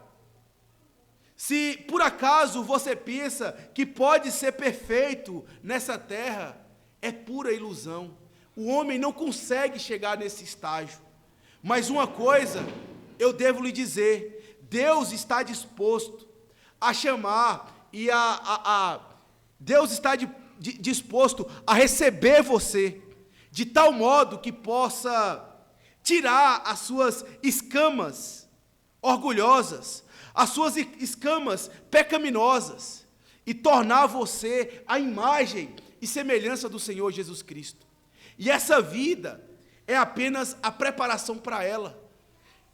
Se por acaso você pensa que pode ser perfeito nessa terra, é pura ilusão. O homem não consegue chegar nesse estágio. Mas uma coisa eu devo lhe dizer: Deus está disposto a chamar e Deus está disposto a receber você, de tal modo que possa tirar as suas escamas orgulhosas, as suas escamas pecaminosas, e tornar você a imagem e semelhança do Senhor Jesus Cristo. E essa vida é apenas a preparação para ela.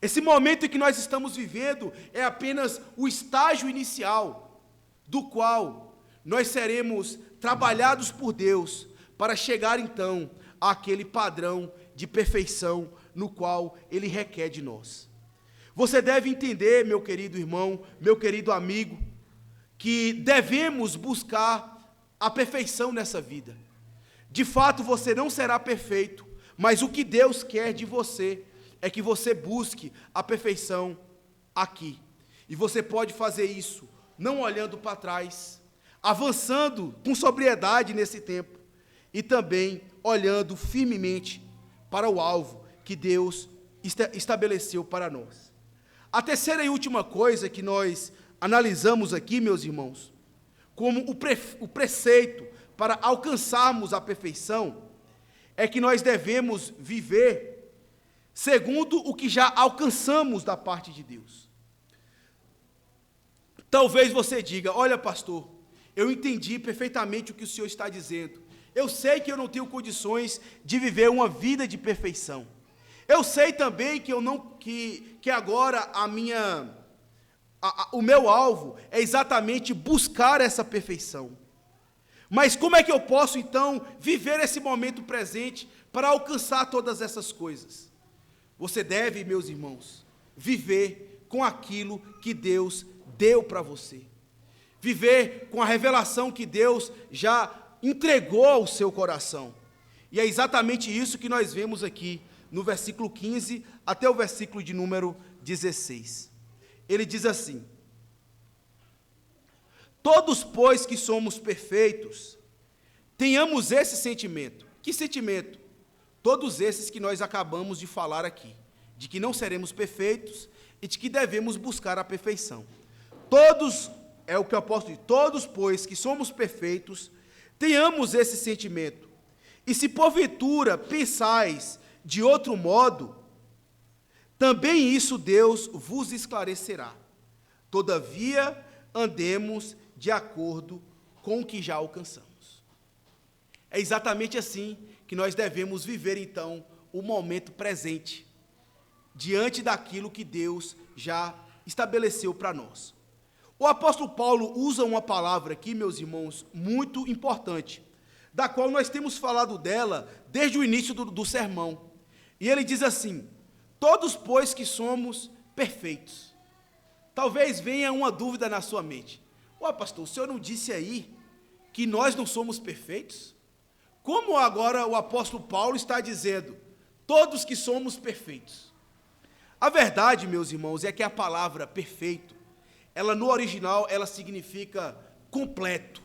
Esse momento em que nós estamos vivendo é apenas o estágio inicial, do qual nós seremos trabalhados por Deus para chegar então àquele padrão de perfeição no qual Ele requer de nós. Você deve entender, meu querido irmão, meu querido amigo, que devemos buscar a perfeição nessa vida. De fato, você não será perfeito, mas o que Deus quer de você é que você busque a perfeição aqui. E você pode fazer isso não olhando para trás, avançando com sobriedade nesse tempo, e também olhando firmemente para o alvo que Deus estabeleceu para nós. A terceira e última coisa que nós analisamos aqui, meus irmãos, como o preceito para alcançarmos a perfeição, é que nós devemos viver segundo o que já alcançamos da parte de Deus. Talvez você diga: olha, pastor, eu entendi perfeitamente o que o senhor está dizendo. Eu sei que eu não tenho condições de viver uma vida de perfeição. Eu sei também que agora o meu alvo é exatamente buscar essa perfeição. Mas como é que eu posso, então, viver esse momento presente para alcançar todas essas coisas? Você deve, meus irmãos, viver com aquilo que Deus deu para você. Viver com a revelação que Deus já entregou ao seu coração. E é exatamente isso que nós vemos aqui, no versículo 15 até o versículo de número 16. Ele diz assim: todos, pois, que somos perfeitos, tenhamos esse sentimento. Que sentimento? Todos esses que nós acabamos de falar aqui, de que não seremos perfeitos e de que devemos buscar a perfeição. Todos, é o que o apóstolo diz, todos, pois, que somos perfeitos, tenhamos esse sentimento. E se porventura pensais de outro modo, também isso Deus vos esclarecerá. Todavia, andemos de acordo com o que já alcançamos. É exatamente assim que nós devemos viver, então, o momento presente, diante daquilo que Deus já estabeleceu para nós. O apóstolo Paulo usa uma palavra aqui, meus irmãos, muito importante, da qual nós temos falado dela desde o início do sermão. E ele diz assim: todos, pois, que somos perfeitos. Talvez venha uma dúvida na sua mente. Pastor, o senhor não disse aí que nós não somos perfeitos? Como agora o apóstolo Paulo está dizendo, todos que somos perfeitos? A verdade, meus irmãos, é que a palavra perfeito, ela no original, ela significa completo.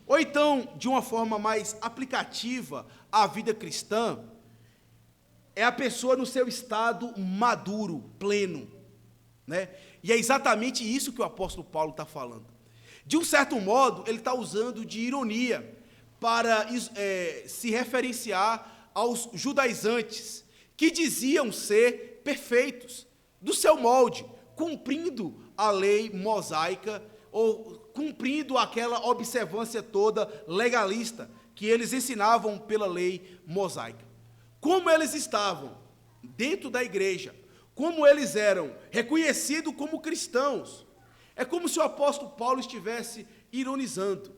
Ou então, de uma forma mais aplicativa à vida cristã, é a pessoa no seu estado maduro, pleno, né? E é exatamente isso que o apóstolo Paulo está falando. De um certo modo, ele está usando de ironia para se referenciar aos judaizantes, que diziam ser perfeitos, do seu molde, cumprindo a lei mosaica, ou cumprindo aquela observância toda legalista que eles ensinavam pela lei mosaica. Como eles estavam dentro da igreja, como eles eram reconhecidos como cristãos, é como se o apóstolo Paulo estivesse ironizando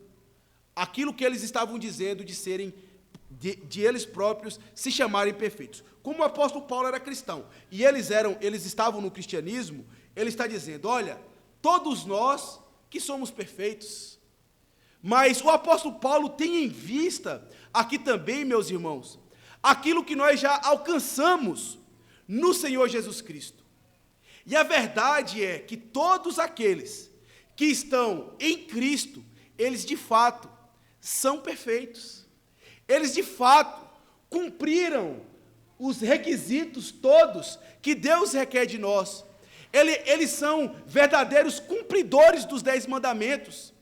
aquilo que eles estavam dizendo de serem, de eles próprios se chamarem perfeitos. Como o apóstolo Paulo era cristão e eles estavam no cristianismo, ele está dizendo: olha, todos nós que somos perfeitos. Mas o apóstolo Paulo tem em vista aqui também, meus irmãos, aquilo que nós já alcançamos no Senhor Jesus Cristo. E a verdade é que todos aqueles que estão em Cristo, eles de fato são perfeitos. Eles de fato cumpriram os requisitos todos que Deus requer de nós. Eles são verdadeiros cumpridores dos 10 mandamentos.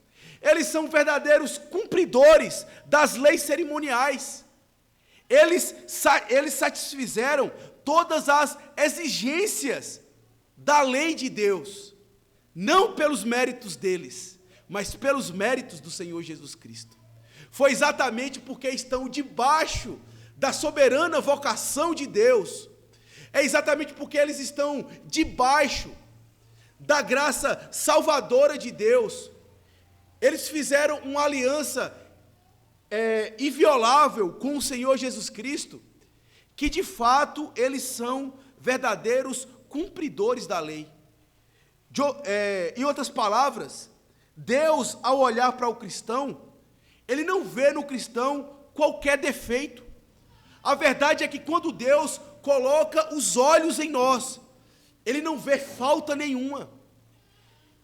Eles são verdadeiros cumpridores das leis cerimoniais. Eles satisfizeram todas as exigências da lei de Deus, não pelos méritos deles, mas pelos méritos do Senhor Jesus Cristo. Foi exatamente porque estão debaixo da soberana vocação de Deus, é exatamente porque eles estão debaixo da graça salvadora de Deus, eles fizeram uma aliança inviolável com o Senhor Jesus Cristo, que de fato eles são verdadeiros cumpridores da lei. Em outras palavras, Deus, ao olhar para o cristão, Ele não vê no cristão qualquer defeito. A verdade é que quando Deus coloca os olhos em nós, Ele não vê falta nenhuma.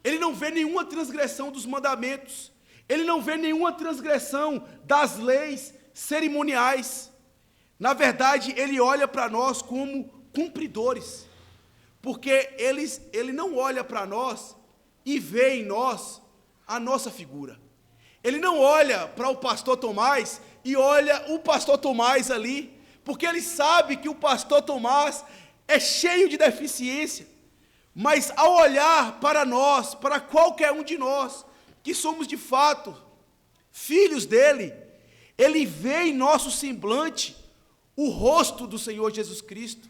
Ele não vê nenhuma transgressão dos mandamentos. Ele não vê nenhuma transgressão das leis cerimoniais. Na verdade, Ele olha para nós como cumpridores. Porque Ele não olha para nós e vê em nós a nossa figura. Ele não olha para o pastor Tomás e olha o pastor Tomás ali, porque ele sabe que o pastor Tomás é cheio de deficiência, mas ao olhar para nós, para qualquer um de nós, que somos de fato filhos dele, ele vê em nosso semblante o rosto do Senhor Jesus Cristo,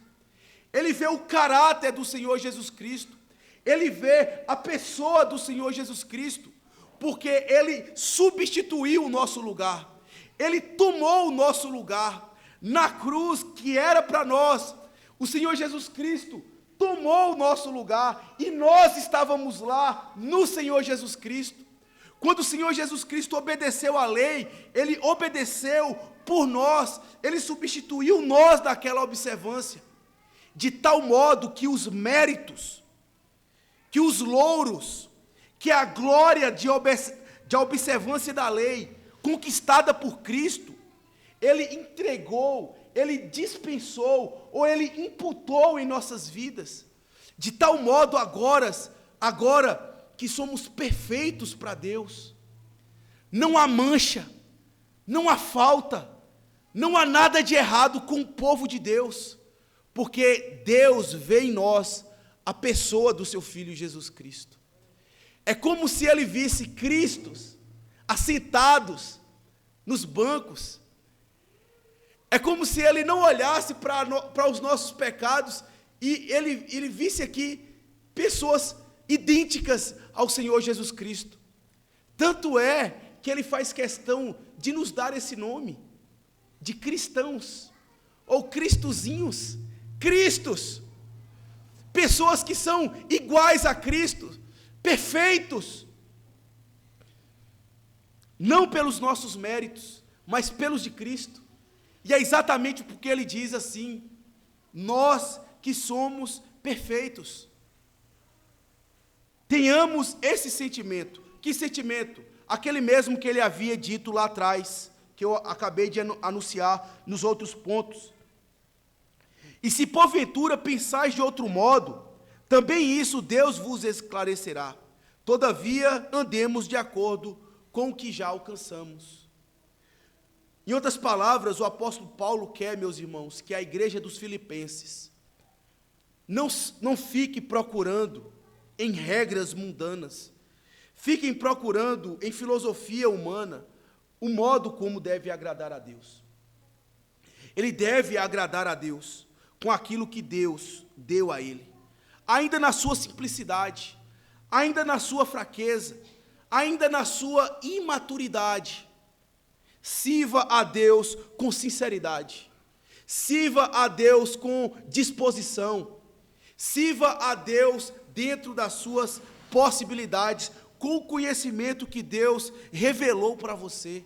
ele vê o caráter do Senhor Jesus Cristo, ele vê a pessoa do Senhor Jesus Cristo, porque ele substituiu o nosso lugar, ele tomou o nosso lugar, na cruz que era para nós, o Senhor Jesus Cristo tomou o nosso lugar, e nós estávamos lá no Senhor Jesus Cristo. Quando o Senhor Jesus Cristo obedeceu à lei, ele obedeceu por nós, ele substituiu nós daquela observância, de tal modo que os méritos, que os louros, que a glória de observância da lei, conquistada por Cristo, ele entregou, ele dispensou, ou ele imputou em nossas vidas, de tal modo agora que somos perfeitos para Deus, não há mancha, não há falta, não há nada de errado com o povo de Deus, porque Deus vê em nós a pessoa do seu Filho Jesus Cristo. É como se ele visse Cristos assentados nos bancos, é como se ele não olhasse para os nossos pecados e ele visse aqui pessoas idênticas ao Senhor Jesus Cristo. Tanto é que ele faz questão de nos dar esse nome, de cristãos, ou cristozinhos, cristos, pessoas que são iguais a Cristo, perfeitos, não pelos nossos méritos, mas pelos de Cristo. E é exatamente porque ele diz assim: nós que somos perfeitos, tenhamos esse sentimento. Que sentimento? Aquele mesmo que ele havia dito lá atrás, que eu acabei de anunciar nos outros pontos. E se porventura pensais de outro modo, também isso Deus vos esclarecerá. Todavia, andemos de acordo com o que já alcançamos. Em outras palavras, o apóstolo Paulo quer, meus irmãos, que a igreja dos Filipenses não fique procurando em regras mundanas, fiquem procurando em filosofia humana o modo como deve agradar a Deus. Ele deve agradar a Deus com aquilo que Deus deu a ele, ainda na sua simplicidade, ainda na sua fraqueza, ainda na sua imaturidade. Sirva a Deus com sinceridade, sirva a Deus com disposição, sirva a Deus dentro das suas possibilidades, com o conhecimento que Deus revelou para você.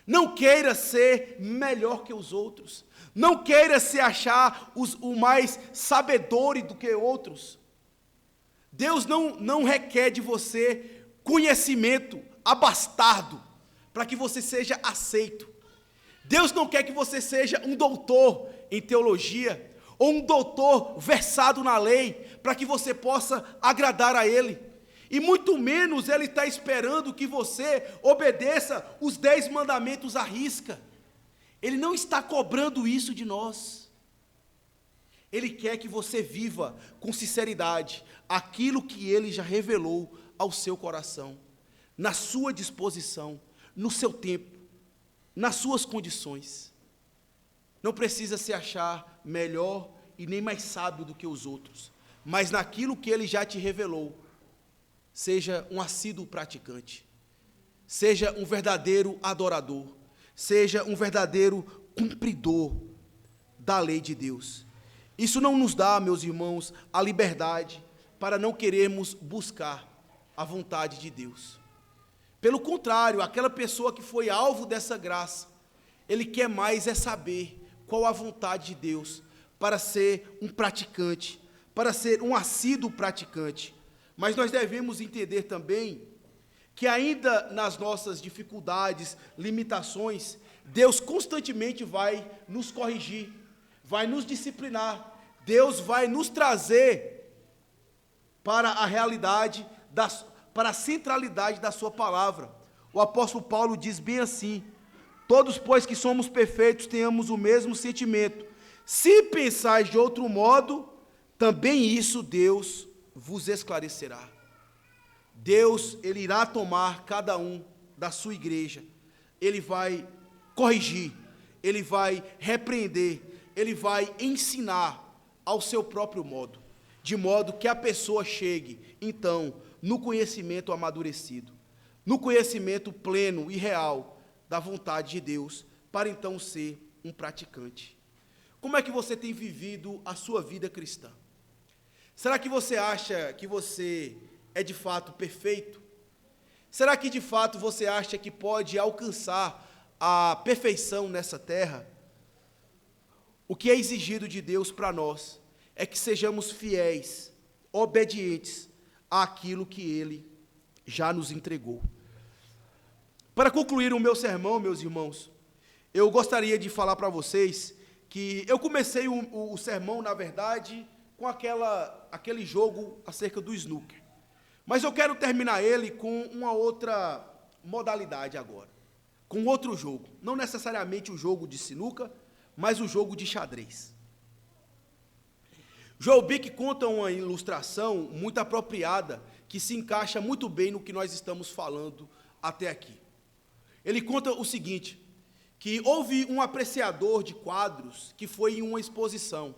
Não queira ser melhor que os outros, não queira se achar o mais sabedor do que outros. Deus não requer de você conhecimento abastado, para que você seja aceito. Deus não quer que você seja um doutor em teologia, ou um doutor versado na lei, para que você possa agradar a Ele. E muito menos Ele está esperando que você obedeça os 10 mandamentos à risca. Ele não está cobrando isso de nós. Ele quer que você viva com sinceridade aquilo que Ele já revelou ao seu coração, na sua disposição, no seu tempo, nas suas condições. Não precisa se achar melhor e nem mais sábio do que os outros, mas naquilo que Ele já te revelou, seja um assíduo praticante, seja um verdadeiro adorador, seja um verdadeiro cumpridor da lei de Deus. Isso não nos dá, meus irmãos, a liberdade para não querermos buscar a vontade de Deus. Pelo contrário, aquela pessoa que foi alvo dessa graça, ele quer mais é saber qual a vontade de Deus para ser um praticante, para ser um assíduo praticante. Mas nós devemos entender também que ainda nas nossas dificuldades, limitações, Deus constantemente vai nos corrigir, vai nos disciplinar, Deus vai nos trazer para a realidade, para a centralidade da sua palavra. O apóstolo Paulo diz bem assim: todos, pois que somos perfeitos, tenhamos o mesmo sentimento, Se pensais de outro modo, também isso Deus vos esclarecerá. Deus, Ele irá tomar cada um da sua igreja, Ele vai corrigir, Ele vai repreender, Ele vai ensinar ao seu próprio modo, de modo que a pessoa chegue, então, no conhecimento amadurecido, no conhecimento pleno e real da vontade de Deus, para então ser um praticante. Como é que você tem vivido a sua vida cristã? Será que você acha que você é de fato perfeito? Será que de fato você acha que pode alcançar a perfeição nessa terra? O que é exigido de Deus para nós é que sejamos fiéis, obedientes àquilo que Ele já nos entregou. Para concluir o meu sermão, meus irmãos, eu gostaria de falar para vocês que eu comecei o sermão, na verdade, com aquele jogo acerca do snooker. Mas eu quero terminar ele com uma outra modalidade agora, com outro jogo. Não necessariamente o jogo de sinuca, mas o jogo de xadrez. Joel Bick conta uma ilustração muito apropriada, que se encaixa muito bem no que nós estamos falando até aqui. Ele conta o seguinte, que houve um apreciador de quadros que foi em uma exposição.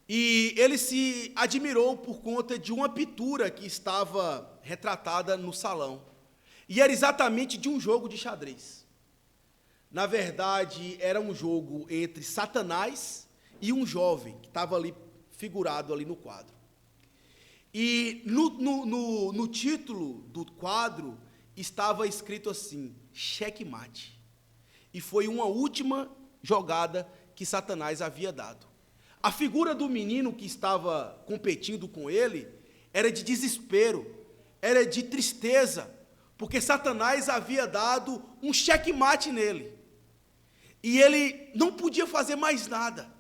E ele se admirou por conta de uma pintura que estava retratada no salão. E era exatamente de um jogo de xadrez. Na verdade, era um jogo entre Satanás e um jovem, que estava ali figurado ali no quadro. E no título do quadro estava escrito assim, xeque-mate. E foi uma última jogada que Satanás havia dado. A figura do menino que estava competindo com ele era de desespero, era de tristeza, porque Satanás havia dado um xeque-mate nele. E ele não podia fazer mais nada.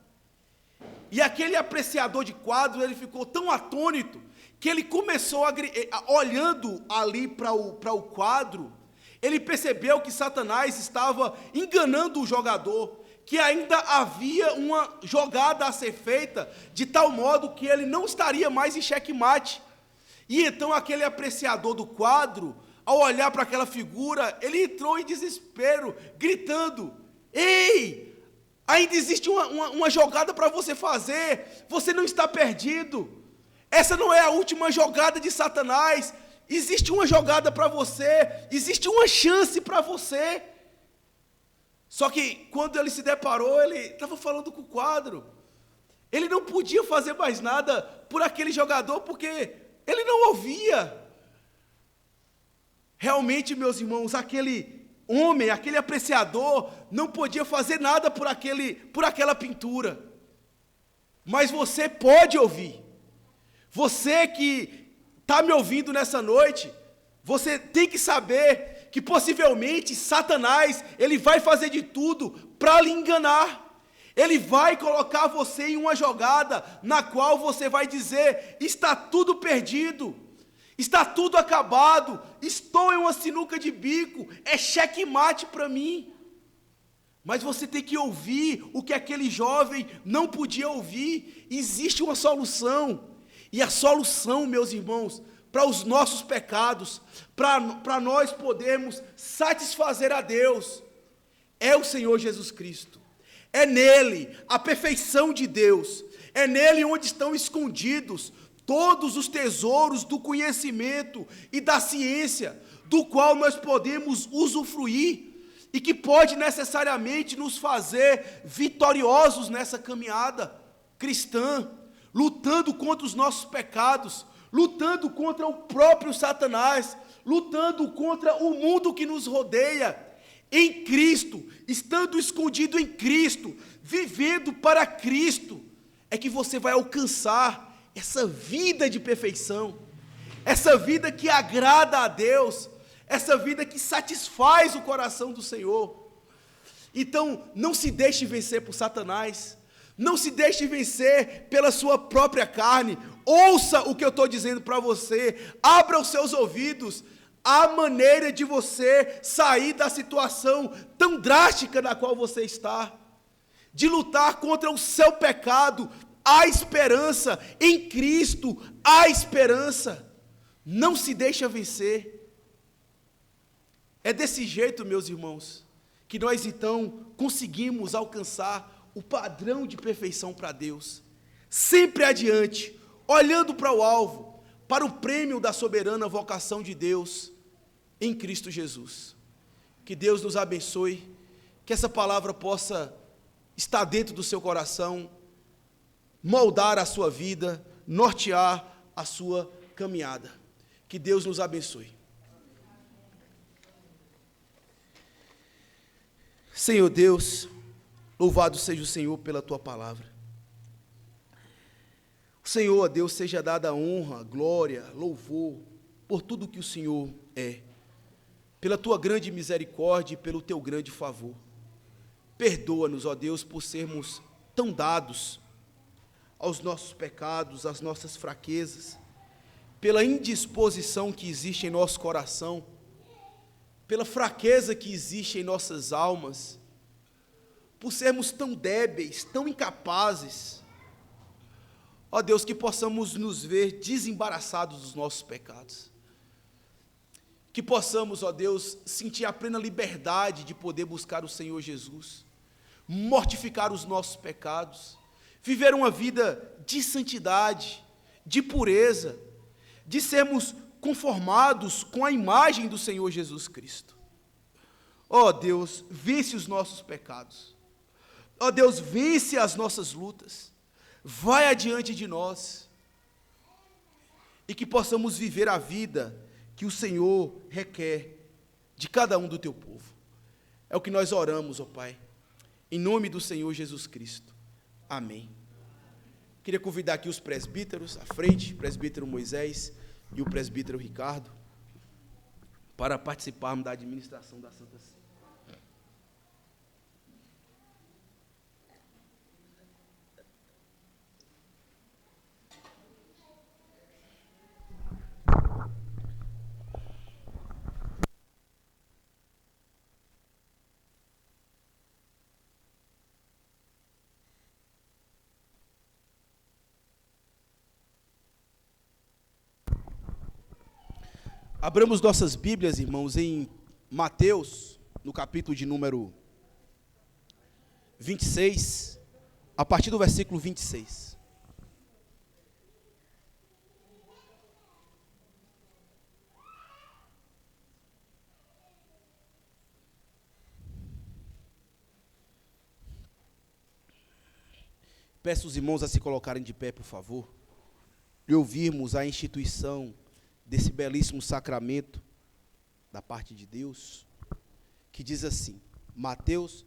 E aquele apreciador de quadro, ele ficou tão atônito, que ele começou olhando ali para o quadro, ele percebeu que Satanás estava enganando o jogador, que ainda havia uma jogada a ser feita, de tal modo que ele não estaria mais em xeque-mate. E então aquele apreciador do quadro, ao olhar para aquela figura, ele entrou em desespero, gritando, ei, ainda existe uma jogada para você fazer, você não está perdido, essa não é a última jogada de Satanás, existe uma jogada para você, existe uma chance para você. Só que quando ele se deparou, ele estava falando com o quadro, ele não podia fazer mais nada por aquele jogador, porque ele não ouvia. Realmente, meus irmãos, aquele homem, aquele apreciador, não podia fazer nada por aquela pintura. Mas você pode ouvir. Você que está me ouvindo nessa noite, você tem que saber que possivelmente Satanás, ele vai fazer de tudo para lhe enganar. Ele vai colocar você em uma jogada na qual você vai dizer, está tudo perdido, está tudo acabado, estou em uma sinuca de bico, é xeque-mate para mim. Mas você tem que ouvir o que aquele jovem não podia ouvir. Existe uma solução, e a solução, meus irmãos, para os nossos pecados, para nós podermos satisfazer a Deus, é o Senhor Jesus Cristo. É nele a perfeição de Deus, é nele onde estão escondidos todos os tesouros do conhecimento e da ciência, do qual nós podemos usufruir, e que pode necessariamente nos fazer vitoriosos nessa caminhada cristã, lutando contra os nossos pecados, lutando contra o próprio Satanás, lutando contra o mundo que nos rodeia, em Cristo, estando escondido em Cristo, vivendo para Cristo, é que você vai alcançar essa vida de perfeição, essa vida que agrada a Deus, essa vida que satisfaz o coração do Senhor. Então, não se deixe vencer por Satanás, não se deixe vencer pela sua própria carne. Ouça o que eu estou dizendo para você, abra os seus ouvidos, há maneira de você sair da situação tão drástica na qual você está. de lutar contra o seu pecado. Há esperança, em Cristo há esperança. Não se deixa vencer. É desse jeito, meus irmãos, que nós então conseguimos alcançar o padrão de perfeição para Deus. Sempre adiante, olhando para o alvo, para o prêmio da soberana vocação de Deus em Cristo Jesus. Que Deus nos abençoe, que essa palavra possa estar dentro do seu coração, moldar a sua vida, nortear a sua caminhada. Que Deus nos abençoe. Senhor Deus, louvado seja o Senhor pela tua palavra. O Senhor, a Deus, seja dada a honra, glória, louvor, por tudo que o Senhor é, pela tua grande misericórdia e pelo teu grande favor. Perdoa-nos, ó Deus, por sermos tão dados aos nossos pecados, às nossas fraquezas, pela indisposição que existe em nosso coração, pela fraqueza que existe em nossas almas, por sermos tão débeis, tão incapazes. Ó Deus, que possamos nos ver desembaraçados dos nossos pecados. Que possamos, ó Deus, sentir a plena liberdade de poder buscar o Senhor Jesus, mortificar os nossos pecados, viver uma vida de santidade, de pureza, de sermos conformados com a imagem do Senhor Jesus Cristo. Ó Deus, vence os nossos pecados. Ó Deus, vence as nossas lutas. Vai adiante de nós. E que possamos viver a vida que o Senhor requer de cada um do teu povo. É o que nós oramos, ó Pai, em nome do Senhor Jesus Cristo. Amém. Queria convidar aqui os presbíteros à frente, o presbítero Moisés e o presbítero Ricardo, para participarmos da administração da Santa Ceia. Abramos nossas Bíblias, irmãos, em Mateus, no capítulo de número 26, a partir do versículo 26. Peço os irmãos a se colocarem de pé, por favor, e ouvirmos a instituição desse belíssimo sacramento da parte de Deus, que diz assim, Mateus,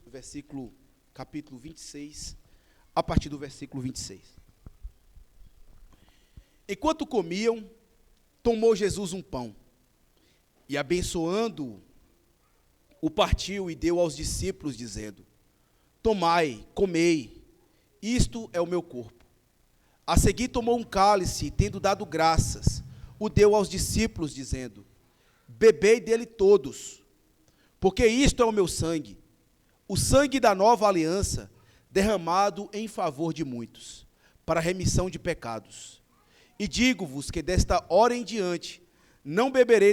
capítulo 26, a partir do versículo 26. Enquanto comiam, tomou Jesus um pão, e abençoando-o, o partiu e deu aos discípulos, dizendo, tomai, comei, isto é o meu corpo. A seguir tomou um cálice, e tendo dado graças, o deu aos discípulos, dizendo, bebei dele todos, porque isto é o meu sangue, o sangue da nova aliança, derramado em favor de muitos, para a remissão de pecados. E digo-vos que desta hora em diante, não beberei